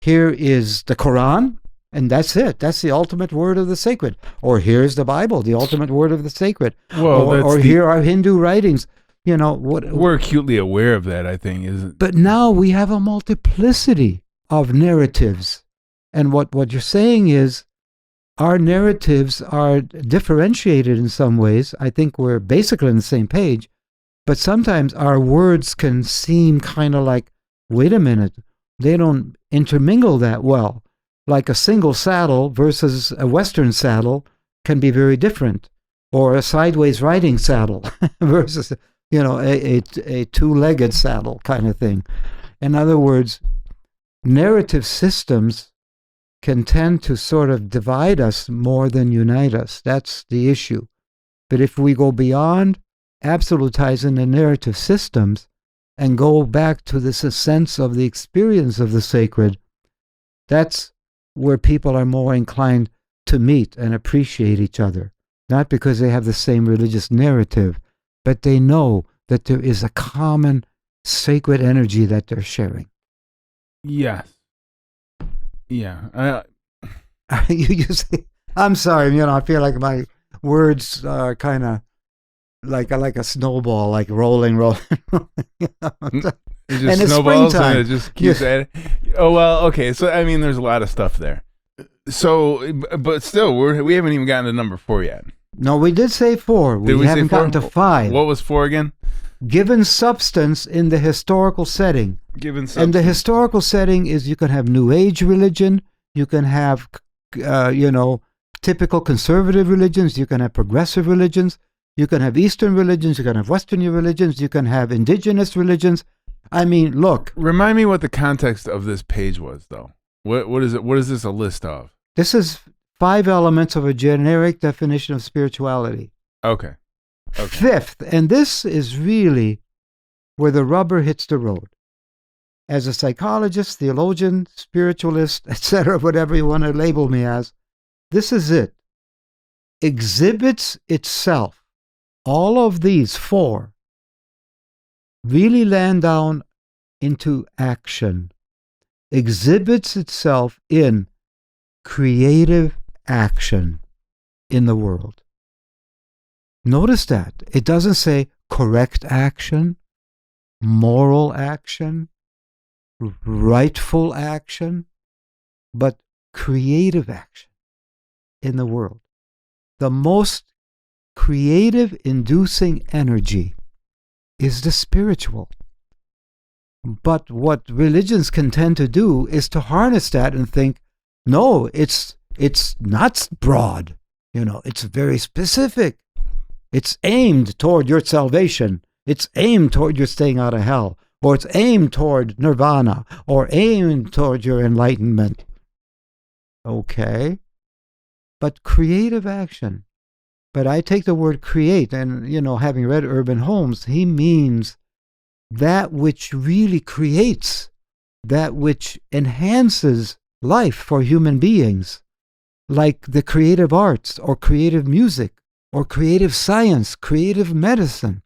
Here is the Quran, and that's it. That's the ultimate word of the sacred. Or here's the Bible, the ultimate word of the sacred. Or here are Hindu writings. We're acutely aware of that, I think, isn't? But now we have a multiplicity of narratives. And what you're saying is our narratives are differentiated in some ways. I think we're basically on the same page. But sometimes our words can seem kind of like, wait a minute, they don't intermingle that well. Like a single saddle versus a Western saddle can be very different. Or a sideways riding saddle versus, a two-legged saddle kind of thing. In other words, narrative systems can tend to sort of divide us more than unite us. That's the issue. But if we go beyond absolutizing the narrative systems and go back to this sense of the experience of the sacred, that's where people are more inclined to meet and appreciate each other. Not because they have the same religious narrative, but they know that there is a common sacred energy that they're sharing. Yes. Yeah. You say, I'm sorry, I feel like my words are kind of like a snowball, like rolling. It just snowballs and it just keeps adding. Oh, well, okay. So, I mean, there's a lot of stuff there. So, but still, we haven't even gotten to number 4 yet. No, we did say 4. We haven't gotten to 5. What was 4 again? Given substance in the historical setting. Given substance. And the historical setting is you can have New Age religion, you can have, typical conservative religions, you can have progressive religions, you can have Eastern religions, you can have Western religions, you can have indigenous religions. I mean, look. Remind me what the context of this page was, though. What is it? What is this a list of? This is 5 elements of a generic definition of spirituality. Okay. 5th, and this is really where the rubber hits the road. as a psychologist, theologian, spiritualist, etc., whatever you want to label me as, this is it. Exhibits itself. All of these four really land down into action. Exhibits itself in creative action in the world. Notice that. It doesn't say correct action, moral action, rightful action, but creative action in the world. The most creative inducing energy is the spiritual. But what religions can tend to do is to harness that and think, no, it's not broad. It's very specific. It's aimed toward your salvation. It's aimed toward your staying out of hell. Or it's aimed toward nirvana. Or aimed toward your enlightenment. Okay. But creative action. But I take the word create, and, having read Urban Holmes, he means that which really creates, that which enhances life for human beings, like the creative arts or creative music or creative science, creative medicine.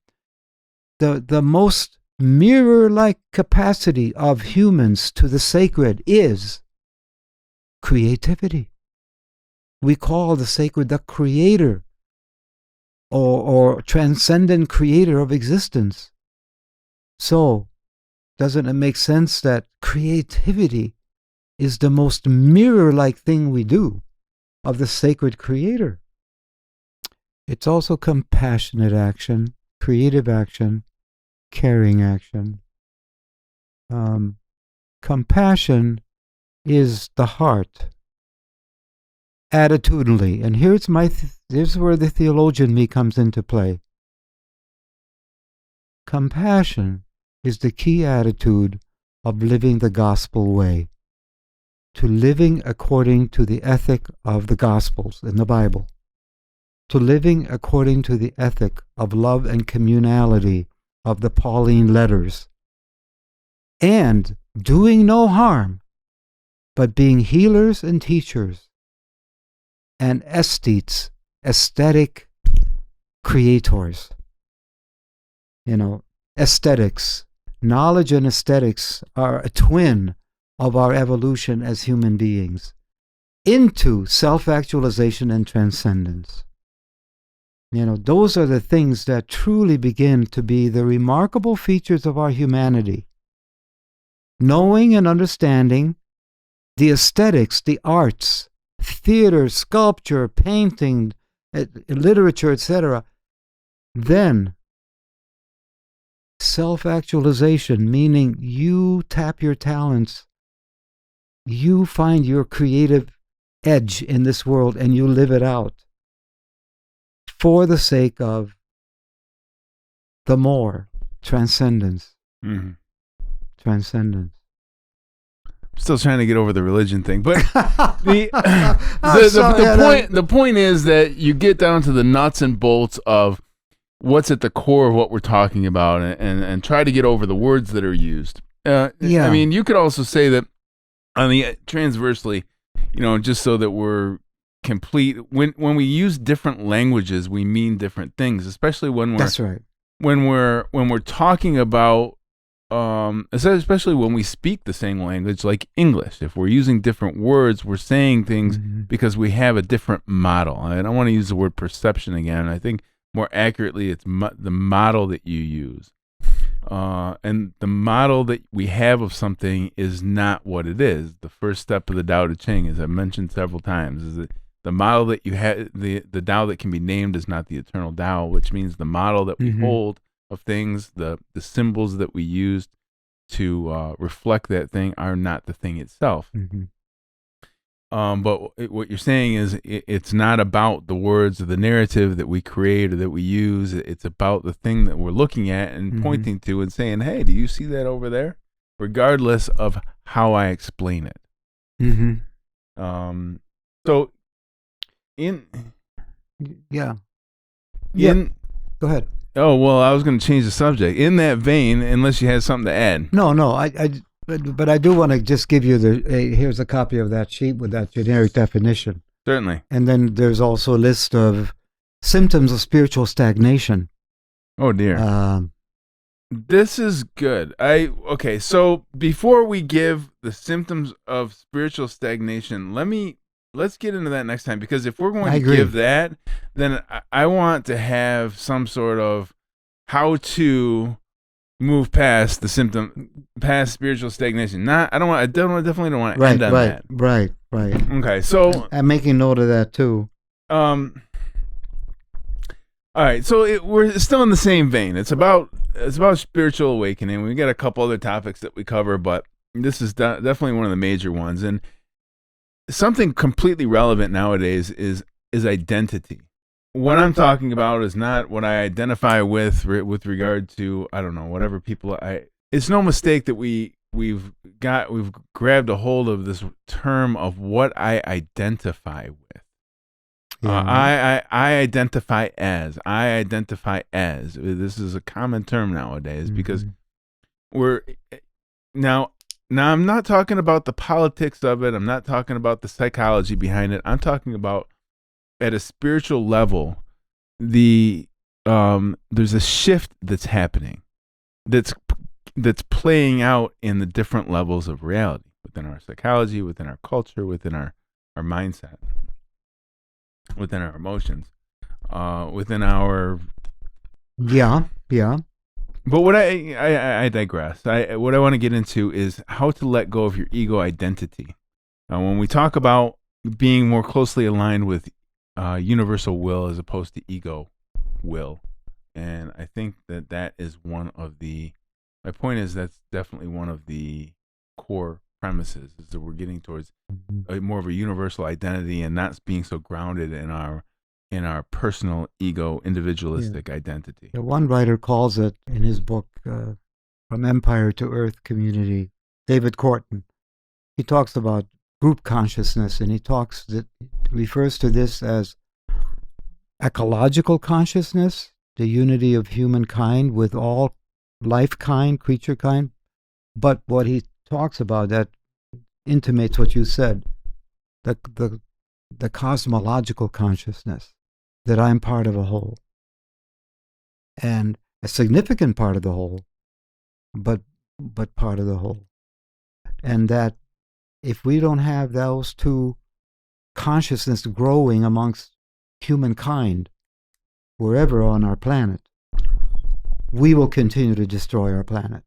The most mirror-like capacity of humans to the sacred is creativity. We call the sacred the creator or transcendent creator of existence. So, doesn't it make sense that creativity is the most mirror-like thing we do of the sacred creator? It's also compassionate action, creative action, caring action. Compassion is the heart, attitudinally. And here's where the theologian me comes into play. Compassion is the key attitude of living the gospel way, to living according to the ethic of the Gospels in the Bible, to living according to the ethic of love and communality of the Pauline letters, and doing no harm, but being healers and teachers, and aesthetes, aesthetic creators. Aesthetics, knowledge and aesthetics are a twin of our evolution as human beings into self-actualization and transcendence. Those are the things that truly begin to be the remarkable features of our humanity. Knowing and understanding the aesthetics, the arts, theater, sculpture, painting, literature, etc. Then self-actualization, meaning you tap your talents, you find your creative edge in this world and you live it out for the sake of the more transcendence. Mm-hmm. Transcendence. Still trying to get over the religion thing, but the point is that you get down to the nuts and bolts of what's at the core of what we're talking about, and try to get over the words that are used. I mean, you could also say that on the transversely, just so that we're complete. When we use different languages, we mean different things, especially when we're that's right. When we're talking about. Especially when we speak the same language, like English. If we're using different words, we're saying things because we have a different model. I don't want to use the word perception again. I think more accurately, it's the model that you use. And the model that we have of something is not what it is. The first step of the Tao Te Ching, as I mentioned several times, is that the model that you have, the Tao that can be named is not the eternal Tao, which means the model that we hold of things, the symbols that we use to reflect that thing are not the thing itself. But what you're saying is it's not about the words or the narrative that we create or that we use. It's about the thing that we're looking at and pointing to and saying, hey, do you see that over there? Regardless of how I explain it. So in... Yeah. Go ahead. Oh, well, I was going to change the subject. In that vein, unless you had something to add. No, But I do want to just give you here's a copy of that sheet with that generic definition. Certainly. And then there's also a list of symptoms of spiritual stagnation. Oh dear. This is good. Okay, so before we give the symptoms of spiritual stagnation, let's get into that next time, because if we're going to give that, then I want to have some sort of how to move past the symptom, past spiritual stagnation. Definitely don't want to end on that. Right. Okay, so I'm making note of that too. All right, so we're still in the same vein. It's about spiritual awakening. We got a couple other topics that we cover, but this is definitely one of the major ones. And something completely relevant nowadays is identity. What I'm talking about is not what I identify with regard to, I don't know, whatever people. It's no mistake that we've grabbed a hold of this term of what I identify with. I identify as. This is a common term nowadays, because we're now I'm not talking about the politics of it. I'm not talking about the psychology behind it. I'm talking about at a spiritual level, there's a shift that's happening, that's playing out in the different levels of reality within our psychology, within our culture, within our mindset, within our emotions, within our yeah. But what I digress. What I want to get into is how to let go of your ego identity. When we talk about being more closely aligned with universal will as opposed to ego will, and I think that is one of the. My point is that's definitely one of the core premises, is that we're getting towards more of a universal identity and not being so grounded in our personal ego, individualistic identity. One writer calls it in his book, From Empire to Earth Community, David Corton. He talks about group consciousness, and he refers to this as ecological consciousness, the unity of humankind with all life kind, creature kind. But what he talks about that intimates what you said, the cosmological consciousness, that I'm part of a whole, and a significant part of the whole, but part of the whole. And that if we don't have those two consciousness growing amongst humankind, wherever on our planet, we will continue to destroy our planet.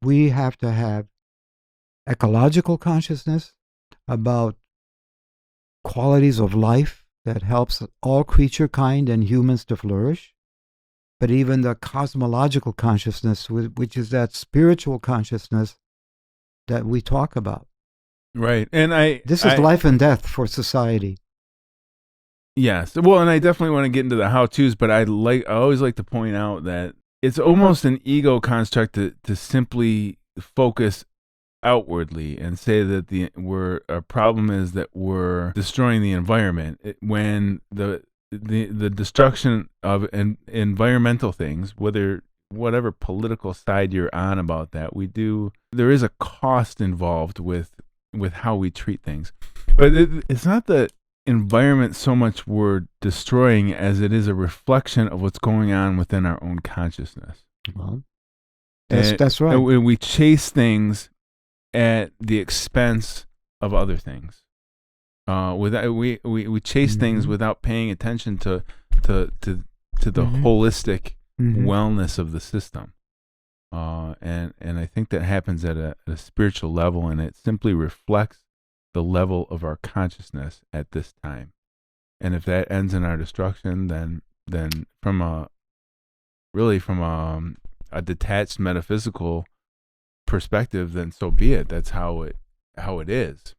We have to have ecological consciousness about qualities of life that helps all creature kind and humans to flourish, but even the cosmological consciousness, which is that spiritual consciousness that we talk about. Right. And this is life and death for society. Yes. Well, and I definitely want to get into the how-tos, but I always like to point out that it's almost an ego construct to simply focus outwardly and say that our problem is that we're destroying the environment, when the destruction of environmental things, whatever political side you're on about that, there is a cost involved with how we treat things. But it's not the environment so much we're destroying as it is a reflection of what's going on within our own consciousness. Well, that's right. And we chase things at the expense of other things. We chase things without paying attention to the holistic wellness of the system. And I think that happens at a spiritual level, and it simply reflects the level of our consciousness at this time. And if that ends in our destruction, then from a detached metaphysical perspective, then so be it. That's how it is.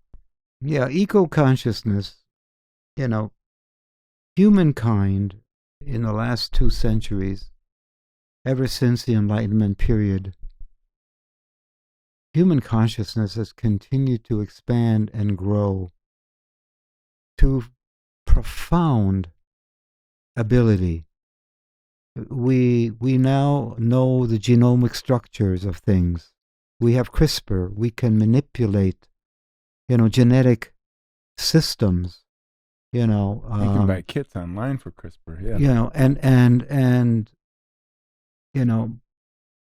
Yeah, eco-consciousness, humankind in the last 2 centuries, ever since the Enlightenment period, human consciousness has continued to expand and grow to profound ability. We now know the genomic structures of things. We have CRISPR. We can manipulate, genetic systems. You can buy kits online for CRISPR. Yeah. And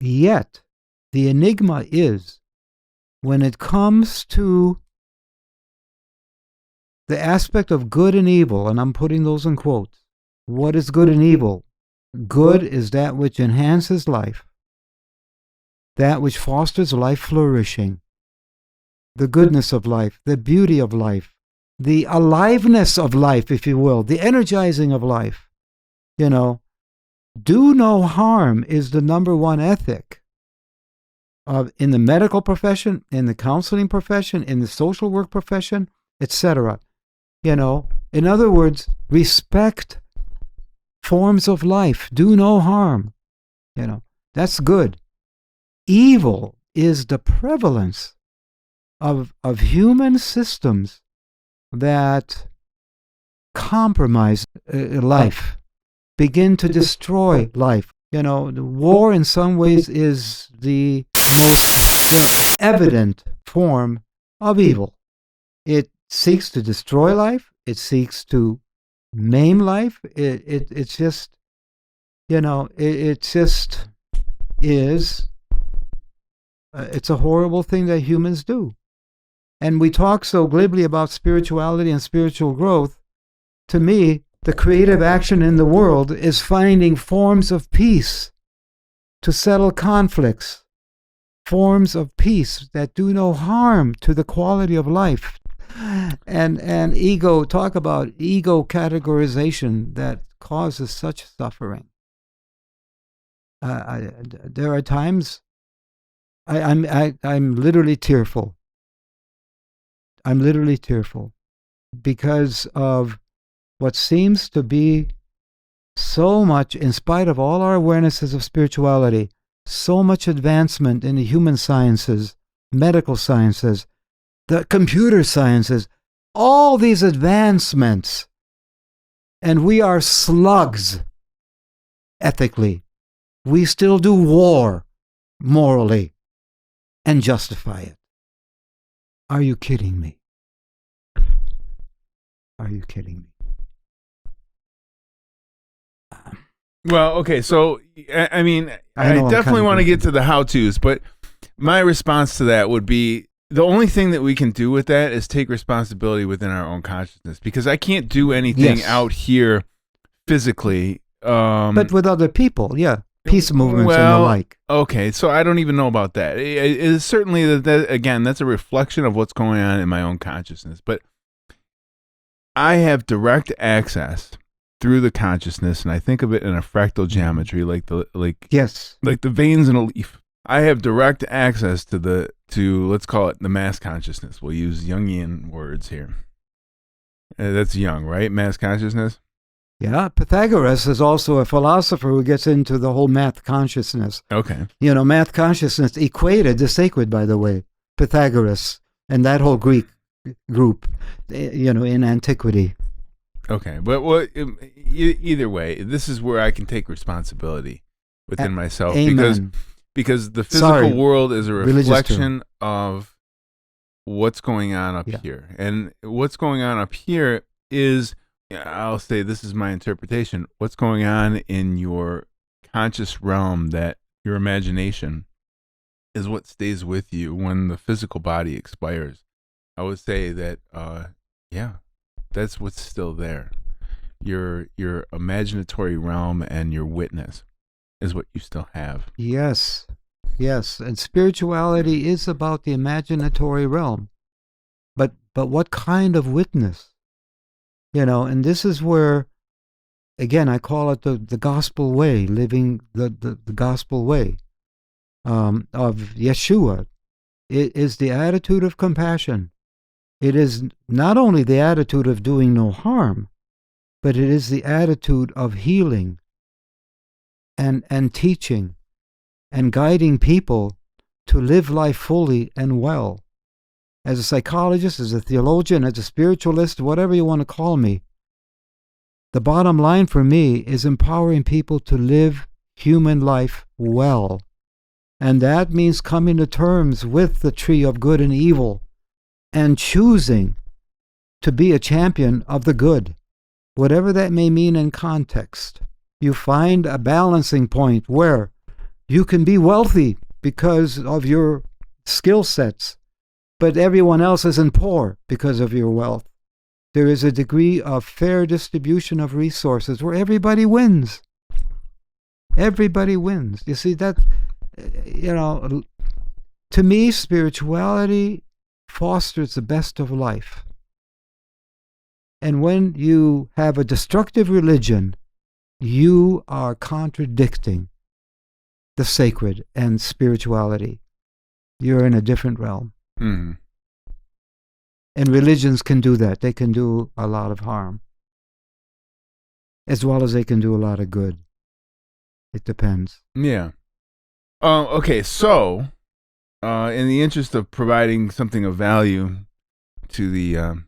yet the enigma is when it comes to the aspect of good and evil, and I'm putting those in quotes. What is good and evil? Good is that which enhances life, that which fosters life flourishing, the goodness of life, the beauty of life, the aliveness of life, if you will, the energizing of life. Do no harm is the number one ethic in the medical profession, in the counseling profession, in the social work profession, etc. In other words, respect forms of life. Do no harm. That's good. Evil is the prevalence of human systems that compromise life, begin to destroy life. The war in some ways is the most evident form of evil. It seeks to destroy life. It seeks to maim life. It's just, it just is. It's a horrible thing that humans do. And we talk so glibly about spirituality and spiritual growth. To me, the creative action in the world is finding forms of peace to settle conflicts, forms of peace that do no harm to the quality of life. And ego, talk about ego categorization that causes such suffering. There are times I'm literally tearful. I'm literally tearful because of what seems to be so much, in spite of all our awarenesses of spirituality, so much advancement in the human sciences, medical sciences, the computer sciences, all these advancements, and we are slugs ethically. We still do war morally and justify it. Are you kidding me? Are you kidding me? Well, okay, so I mean, I know I'm definitely kind want to of get to the how-tos, but my response to that would be the only thing that we can do with that is take responsibility within our own consciousness, because I can't do anything Yes. out here physically. But with other people, yeah. Peace movements and the like. Okay, so I don't even know about that. It is certainly that, again, that's a reflection of what's going on in my own consciousness. But I have direct access through the consciousness, and I think of it in a fractal geometry, Yes. like the veins in a leaf. I have direct access to let's call it the mass consciousness. We'll use Jungian words here. That's Jung, right? Mass consciousness. Yeah, Pythagoras is also a philosopher who gets into the whole math consciousness. Okay. Math consciousness equated the sacred, by the way, Pythagoras and that whole Greek group, in antiquity. Okay, but either way, this is where I can take responsibility within myself. Amen. Because the physical world is a reflection of what's going on up Yeah. here. And what's going on up here is, I'll say this is my interpretation, what's going on in your conscious realm, that your imagination is what stays with you when the physical body expires. I would say that, that's what's still there. Your imaginatory realm and your witness is what you still have. Yes. And spirituality is about the imaginatory realm. But what kind of witness? And this is where, again, I call it the gospel way, living the gospel way of Yeshua. It is the attitude of compassion. It is not only the attitude of doing no harm, but it is the attitude of healing and teaching and guiding people to live life fully and well. As a psychologist, as a theologian, as a spiritualist, whatever you want to call me, the bottom line for me is empowering people to live human life well And that means coming to terms with the tree of good and evil and choosing to be a champion of the good, whatever that may mean in context. You find a balancing point where you can be wealthy because of your skill sets, but everyone else isn't poor because of your wealth. There is a degree of fair distribution of resources where everybody wins. Everybody wins. You see, that, to me, spirituality fosters the best of life. And when you have a destructive religion, you are contradicting the sacred and spirituality. You're in a different realm. Mm. And religions can do that. They can do a lot of harm, as well as they can do a lot of good. It depends. Yeah. Okay, so in the interest of providing something of value to the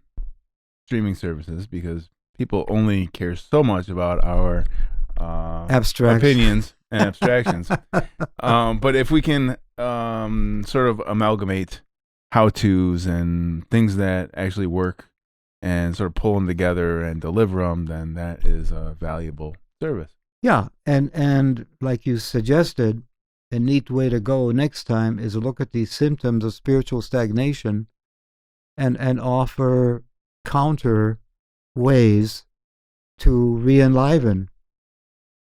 streaming services, because people only care so much about our opinions and abstractions. But if we can sort of amalgamate how-tos and things that actually work and sort of pull them together and deliver them, then that is a valuable service. Yeah, and like you suggested, a neat way to go next time is to look at these symptoms of spiritual stagnation and offer counter ways to re-enliven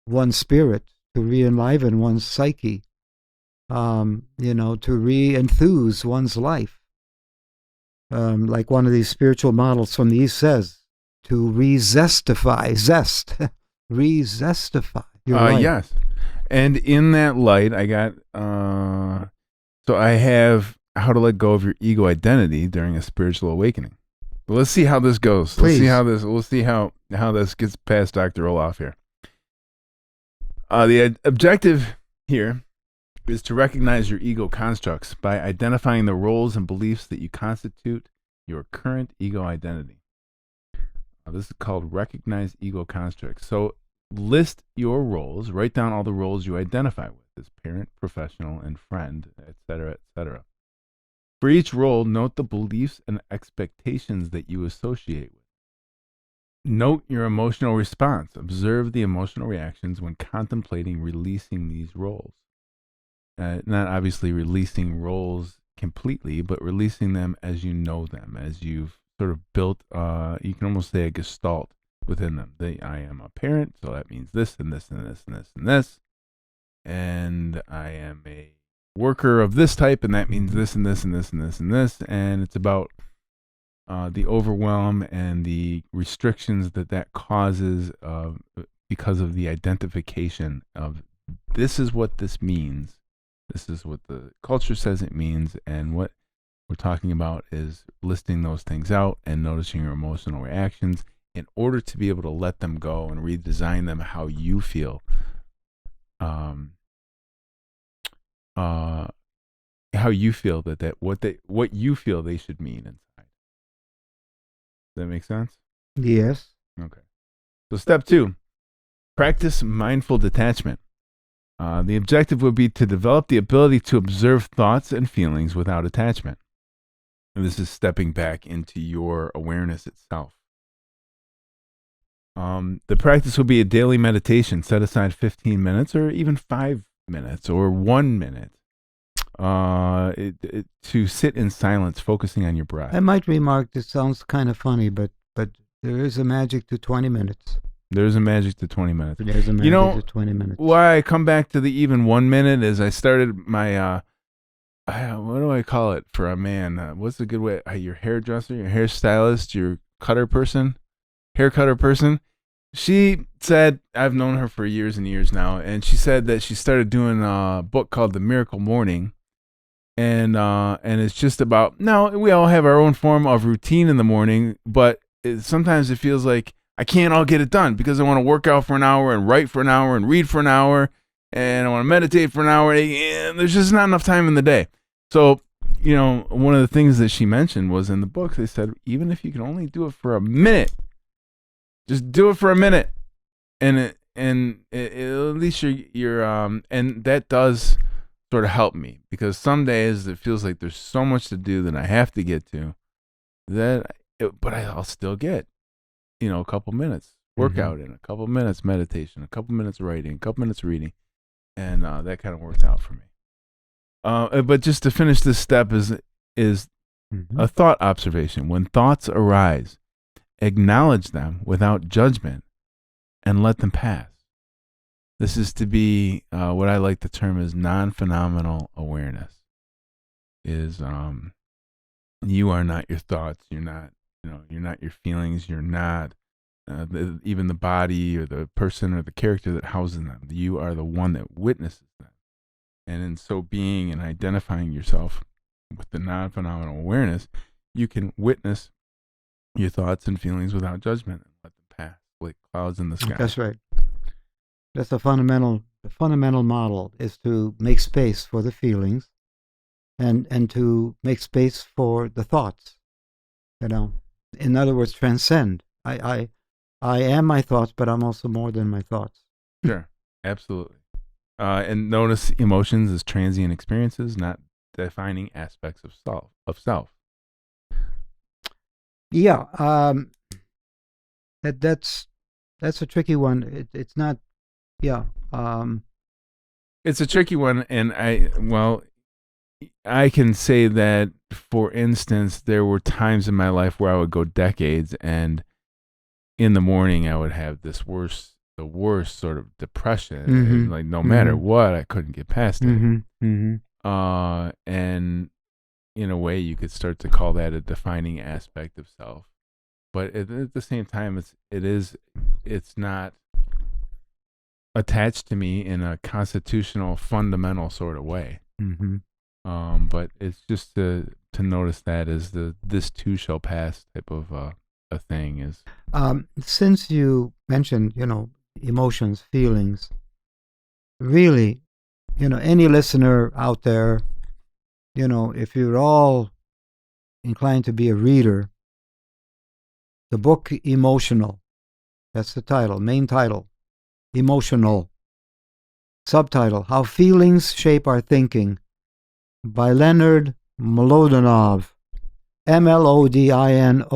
one's spirit, to re-enliven one's psyche, to re-enthuse one's life. Like one of these spiritual models from the East says, to re-zestify, re-zestify your life. Yes. And in that light, I got, so I have how to let go of your ego identity during a spiritual awakening. But let's see how this goes. Please. Let's see how this gets past Dr. Olaf here. The objective here is to recognize your ego constructs by identifying the roles and beliefs that you constitute your current ego identity. This is called recognize ego constructs. So list your roles, write down all the roles you identify with as parent, professional, and friend, etc., etc. For each role, note the beliefs and expectations that you associate with. Note your emotional response. Observe the emotional reactions when contemplating releasing these roles. Not obviously releasing roles completely, but releasing them as you know them, as you've sort of built, you can almost say a gestalt within them. I am a parent, so that means this and this and this and this and this. And I am a worker of this type, and that means this and this and this and this and this. And it's about the overwhelm and the restrictions that causes because of the identification of this is what this means. This is what the culture says it means, and what we're talking about is listing those things out and noticing your emotional reactions in order to be able to let them go and redesign them how you feel. How you feel what you feel they should mean inside. Does that make sense? Yes. Okay. So step 2, practice mindful detachment. The objective would be to develop the ability to observe thoughts and feelings without attachment. And this is stepping back into your awareness itself. The practice will be a daily meditation. Set aside 15 minutes or even 5 minutes or 1 minute to sit in silence, focusing on your breath. I might remark, this sounds kind of funny, but there is a magic to 20 minutes. There's a magic to 20 minutes. There's a magic to 20 minutes. Why I come back to the even 1 minute is I started my, what do I call it for a man? What's a good way? Your hairdresser, your hairstylist, your cutter person, hair cutter person. She said, I've known her for years and years now, and she said that she started doing a book called The Miracle Morning. And it's just about, now we all have our own form of routine in the morning, but sometimes it feels like I can't all get it done because I want to work out for an hour and write for an hour and read for an hour and I want to meditate for an hour, and there's just not enough time in the day. So, one of the things that she mentioned was in the book, they said, even if you can only do it for a minute, just do it for a minute, and at least you're and that does sort of help me, because some days it feels like there's so much to do that I have to get to but I'll still get, a couple minutes workout in, a couple minutes meditation, a couple minutes writing, a couple minutes reading, and that kind of worked out for me. But just to finish this step is a thought observation. When thoughts arise, acknowledge them without judgment and let them pass. This is to be what I like to term as non-phenomenal awareness. Is you are not your thoughts. You're not, you're not your feelings. You're not even the body or the person or the character that houses them. You are the one that witnesses them. And in so being and identifying yourself with the non-phenomenal awareness, you can witness your thoughts and feelings without judgment and let them pass like clouds in the sky. That's right. That's the fundamental model, is to make space for the feelings and to make space for the thoughts. In other words, transcend. I am my thoughts, but I'm also more than my thoughts. Sure, absolutely. And notice emotions as transient experiences, not defining aspects of self. Yeah, that's a tricky one. It's not. Yeah. It's a tricky one, and I can say that, for instance, there were times in my life where I would go decades, and in the morning I would have the worst sort of depression. And like no matter what, I couldn't get past it. And in a way, you could start to call that a defining aspect of self. But at the same time, it's not attached to me in a constitutional, fundamental sort of way. But it's just to notice that as this too shall pass type of a thing is. Since you mentioned, emotions, feelings, really, any listener out there, if you're all inclined to be a reader, the book Emotional, that's the title, main title, Emotional. Subtitle, How Feelings Shape Our Thinking, by Leonard Mlodinow, Mlodinow,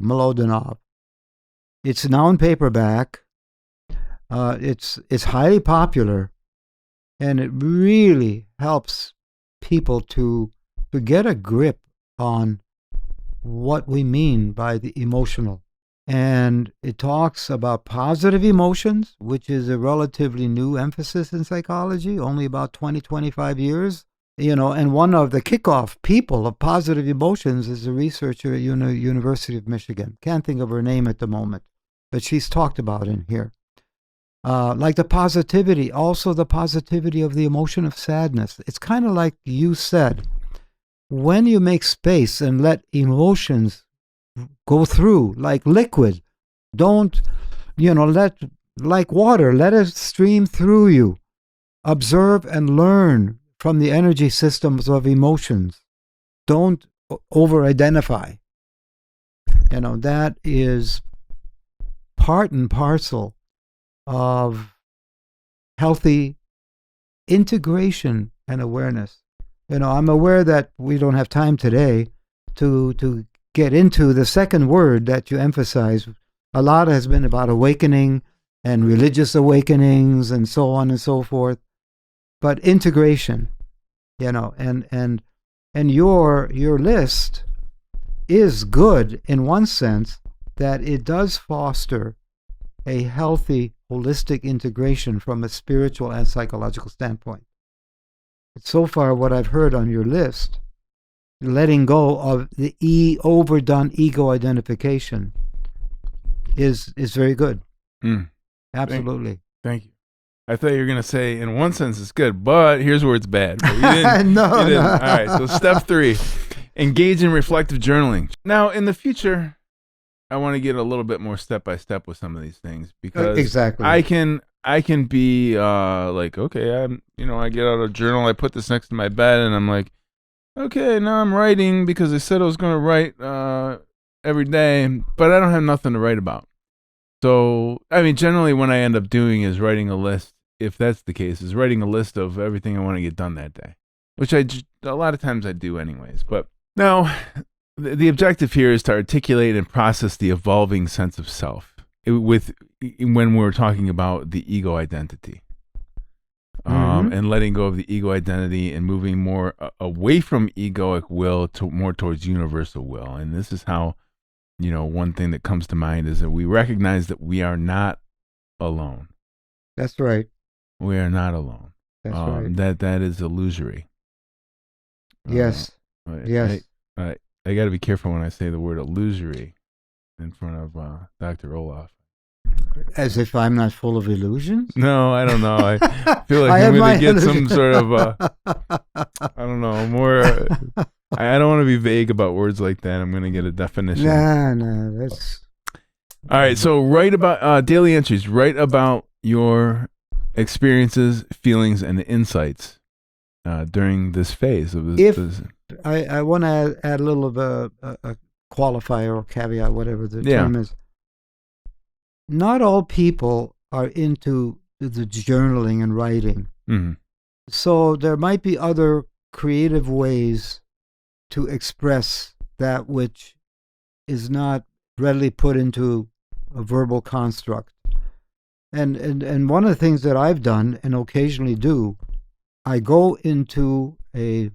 Mlodinow. It's now in paperback. It's highly popular, and it really helps people to get a grip on what we mean by the emotional. And it talks about positive emotions, which is a relatively new emphasis in psychology, only about 20-25 years. And one of the kickoff people of positive emotions is a researcher at University of Michigan. Can't think of her name at the moment, but she's talked about in here. Like the positivity, also the positivity of the emotion of sadness. It's kind of like you said, when you make space and let emotions go through like liquid, don't, like water, let it stream through you. Observe and learn from the energy systems of emotions. Don't over-identify. That is part and parcel of healthy integration and awareness. I'm aware that we don't have time today to get into the second word that you emphasize. A lot has been about awakening and religious awakenings and so on and so forth. But integration, and your list is good in one sense, that it does foster a healthy, holistic integration from a spiritual and psychological standpoint. But so far, what I've heard on your list, letting go of the overdone ego identification, is very good. Absolutely. Thank you. I thought you were going to say, in one sense, it's good, but here's where it's bad. But you didn't. No. All right, so step 3, engage in reflective journaling. Now, in the future, I want to get a little bit more step-by-step with some of these things, because exactly. I can be like, okay, I get out a journal, I put this next to my bed, and I'm like, okay, now I'm writing because I said I was going to write every day, but I don't have nothing to write about. So, generally what I end up doing is writing a list if that's the case, is writing a list of everything I want to get done that day, which a lot of times I do anyways. But now, the objective here is to articulate and process the evolving sense of self when we're talking about the ego identity. And letting go of the ego identity and moving more away from egoic will to more towards universal will. And this is how, one thing that comes to mind is that we recognize that we are not alone. That's right. We are not alone. That's right. That is illusory. Yes. Yes. I got to be careful when I say the word illusory in front of Dr. Olaf. As if I'm not full of illusions? No, I don't know. I feel like I'm going to get some sort of, I don't know, more. I don't want to be vague about words like that. I'm going to get a definition. No, that's. All right, so write about daily entries. Write about your experiences, feelings, and insights during this phase of this. I want to add a little of a qualifier or caveat, whatever the term is. Not all people are into the journaling and writing. Mm-hmm. So there might be other creative ways to express that which is not readily put into a verbal construct. And one of the things that I've done and occasionally do, I go into a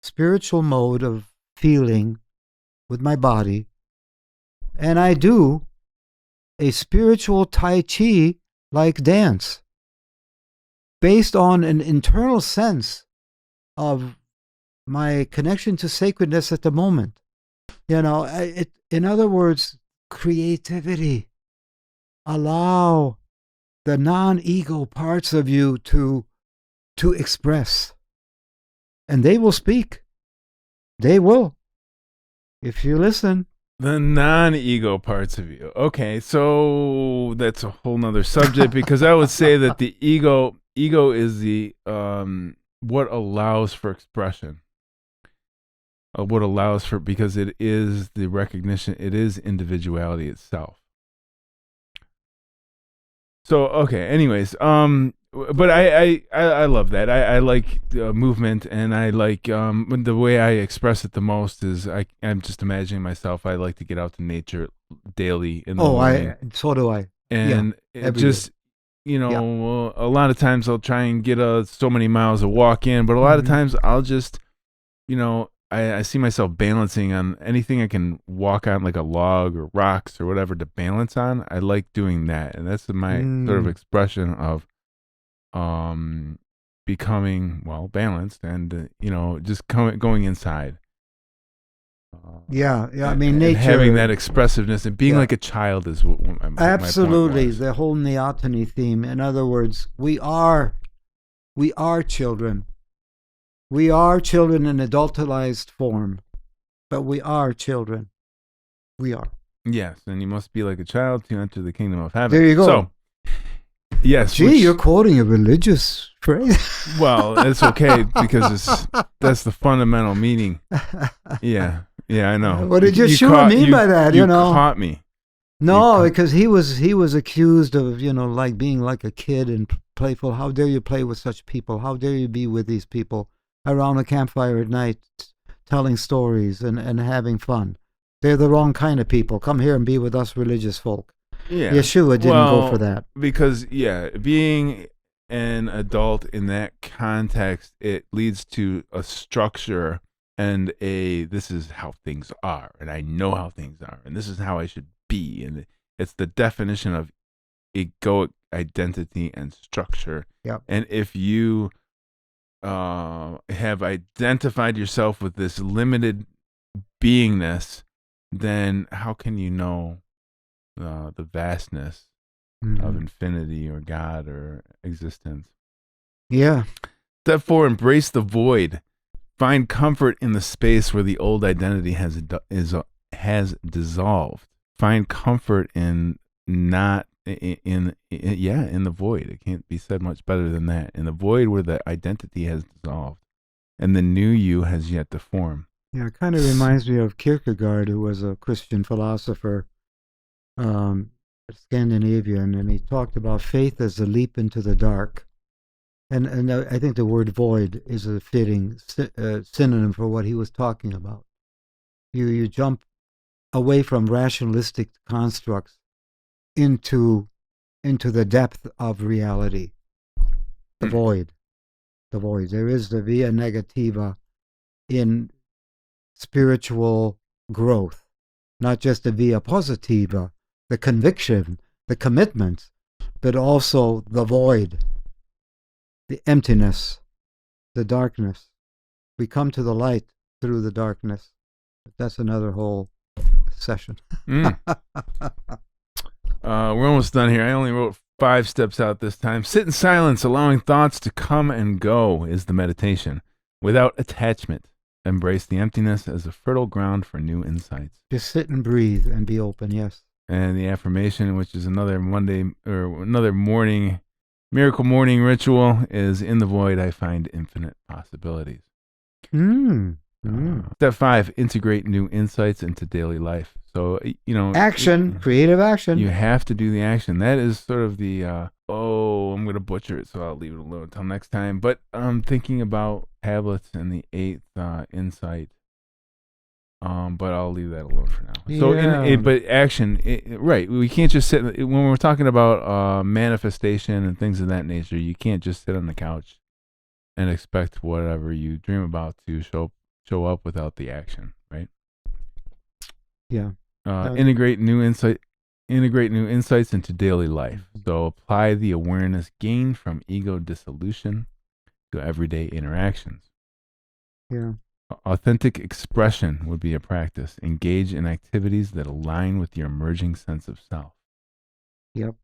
spiritual mode of feeling with my body, and I do a spiritual Tai Chi like dance based on an internal sense of my connection to sacredness at the moment. In other words, creativity. Allow the non-ego parts of you to express. And they will speak. They will. If you listen. The non-ego parts of you. Okay, so that's a whole nother subject because I would say that the ego is the what allows for expression. What allows for, because it is the recognition, it is individuality itself. So okay, anyways, but I love that. I like movement, and I like the way I express it the most is I'm just imagining myself. I like to get out to nature daily in the morning. So do I. And it just a lot of times I'll try and get so many miles of walk in, but a lot of times I'll just I see myself balancing on anything I can walk on, like a log or rocks or whatever to balance on. I like doing that, and that's my sort of expression of becoming balanced and just going inside. I mean, nature, and having that expressiveness and being like a child is what my absolutely point was. The whole neoteny theme. In other words, we are children. We are children in adultized form, but we are children. We are. Yes, and you must be like a child to enter the kingdom of heaven. There you go. So, yes. Gee, you're quoting a religious phrase. Well, it's okay because that's the fundamental meaning. Yeah, I know. What did Yeshua mean by that? You caught me. No, because he was accused of like being like a kid and playful. How dare you play with such people? How dare you be with these people around a campfire at night, telling stories and having fun? They're the wrong kind of people. Come here and be with us religious folk. Yeah. Yeshua didn't go for that. Because, being an adult in that context, it leads to a structure and this is how things are, and I know how things are, and this is how I should be. And it's the definition of egoic identity and structure. Yep. And if you have identified yourself with this limited beingness, then how can you know the vastness of infinity or God or existence? Yeah. Step 4, embrace the void. Find comfort in the space where the old identity has dissolved. Find comfort in not in the void. It can't be said much better than that. In the void where the identity has dissolved and the new you has yet to form. Yeah, it kind of reminds me of Kierkegaard, who was a Christian philosopher, Scandinavian, and he talked about faith as a leap into the dark. And I think the word void is a fitting synonym for what he was talking about. You jump away from rationalistic constructs into the depth of reality, the void. The void. There is the via negativa in spiritual growth, not just the via positiva, the conviction, the commitment, but also the void, the emptiness, the darkness. We come to the light through the darkness. That's another whole session. We're almost done here. I only wrote 5 steps out this time. Sit in silence, allowing thoughts to come and go is the meditation. Without attachment, embrace the emptiness as a fertile ground for new insights. Just sit and breathe and be open, yes. And the affirmation, which is another Monday or another morning, miracle morning ritual, is in the void I find infinite possibilities. Step 5, integrate new insights into daily life. So, action, creative action. You have to do the action. That is sort of the, I'm going to butcher it, so I'll leave it alone until next time. But I'm thinking about tablets and the 8th insight. But I'll leave that alone for now. So, but action, right. We can't just sit, when we're talking about manifestation and things of that nature, you can't just sit on the couch and expect whatever you dream about to show up without the action, right? Yeah. Integrate new insights into daily life. So apply the awareness gained from ego dissolution to everyday interactions. Yeah. Authentic expression would be a practice. Engage in activities that align with your emerging sense of self. Yep.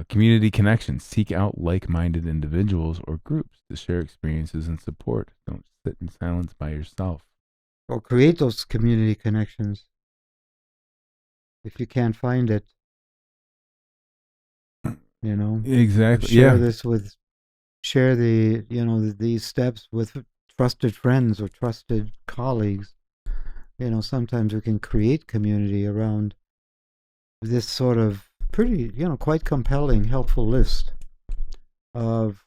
Community connection. Seek out like-minded individuals or groups to share experiences and support. Don't sit in silence by yourself. Or create those community connections. If you can't find it, Exactly. Share these steps with trusted friends or trusted colleagues. Sometimes we can create community around this sort of pretty, quite compelling, helpful list of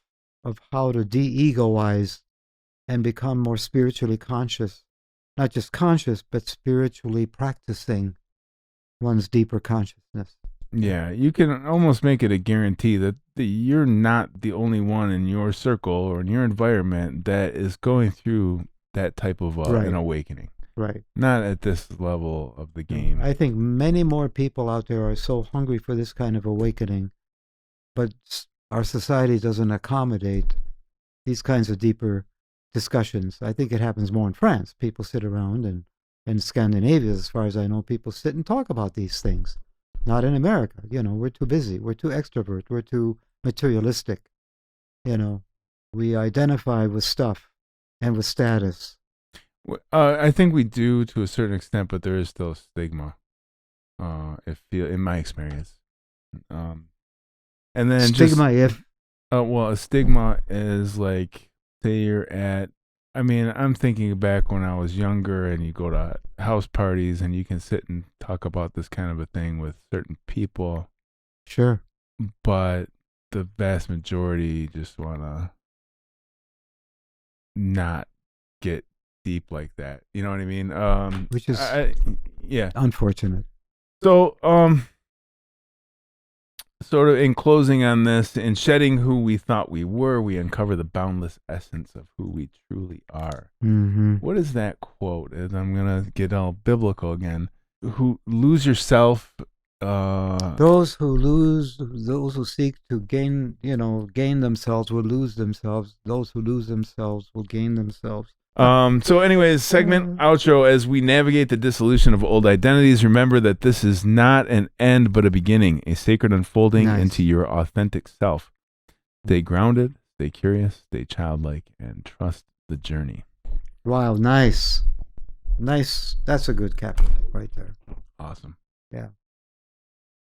how to de-egoize and become more spiritually conscious. Not just conscious, but spiritually practicing one's deeper consciousness. Yeah, you can almost make it a guarantee that you're not the only one in your circle or in your environment that is going through that type of an awakening. Right. Not at this level of the game. I think many more people out there are so hungry for this kind of awakening, but our society doesn't accommodate these kinds of deeper discussions. I think it happens more in France. People sit around, and in Scandinavia, as far as I know, people sit and talk about these things. Not in America. We're too busy. We're too extrovert. We're too materialistic. We identify with stuff and with status. I think we do to a certain extent, but there is still a stigma. In my experience, and then stigma. A stigma is like, say you're at. I mean, I'm thinking back when I was younger, and you go to house parties, and you can sit and talk about this kind of a thing with certain people. Sure, but the vast majority just want to not get deep like that. You know what I mean? Which is unfortunate. So, sort of in closing on this, in shedding who we thought we were, we uncover the boundless essence of who we truly are. Mm-hmm. What is that quote? And I'm gonna get all biblical again. Who lose yourself? Those who seek to gain themselves will lose themselves. Those who lose themselves will gain themselves. So anyways, segment outro. As we navigate the dissolution of old identities, remember that this is not an end, but a beginning, a sacred unfolding into your authentic self. Stay grounded, stay curious, stay childlike, and trust the journey. Wow, nice. That's a good caption right there. Awesome. Yeah.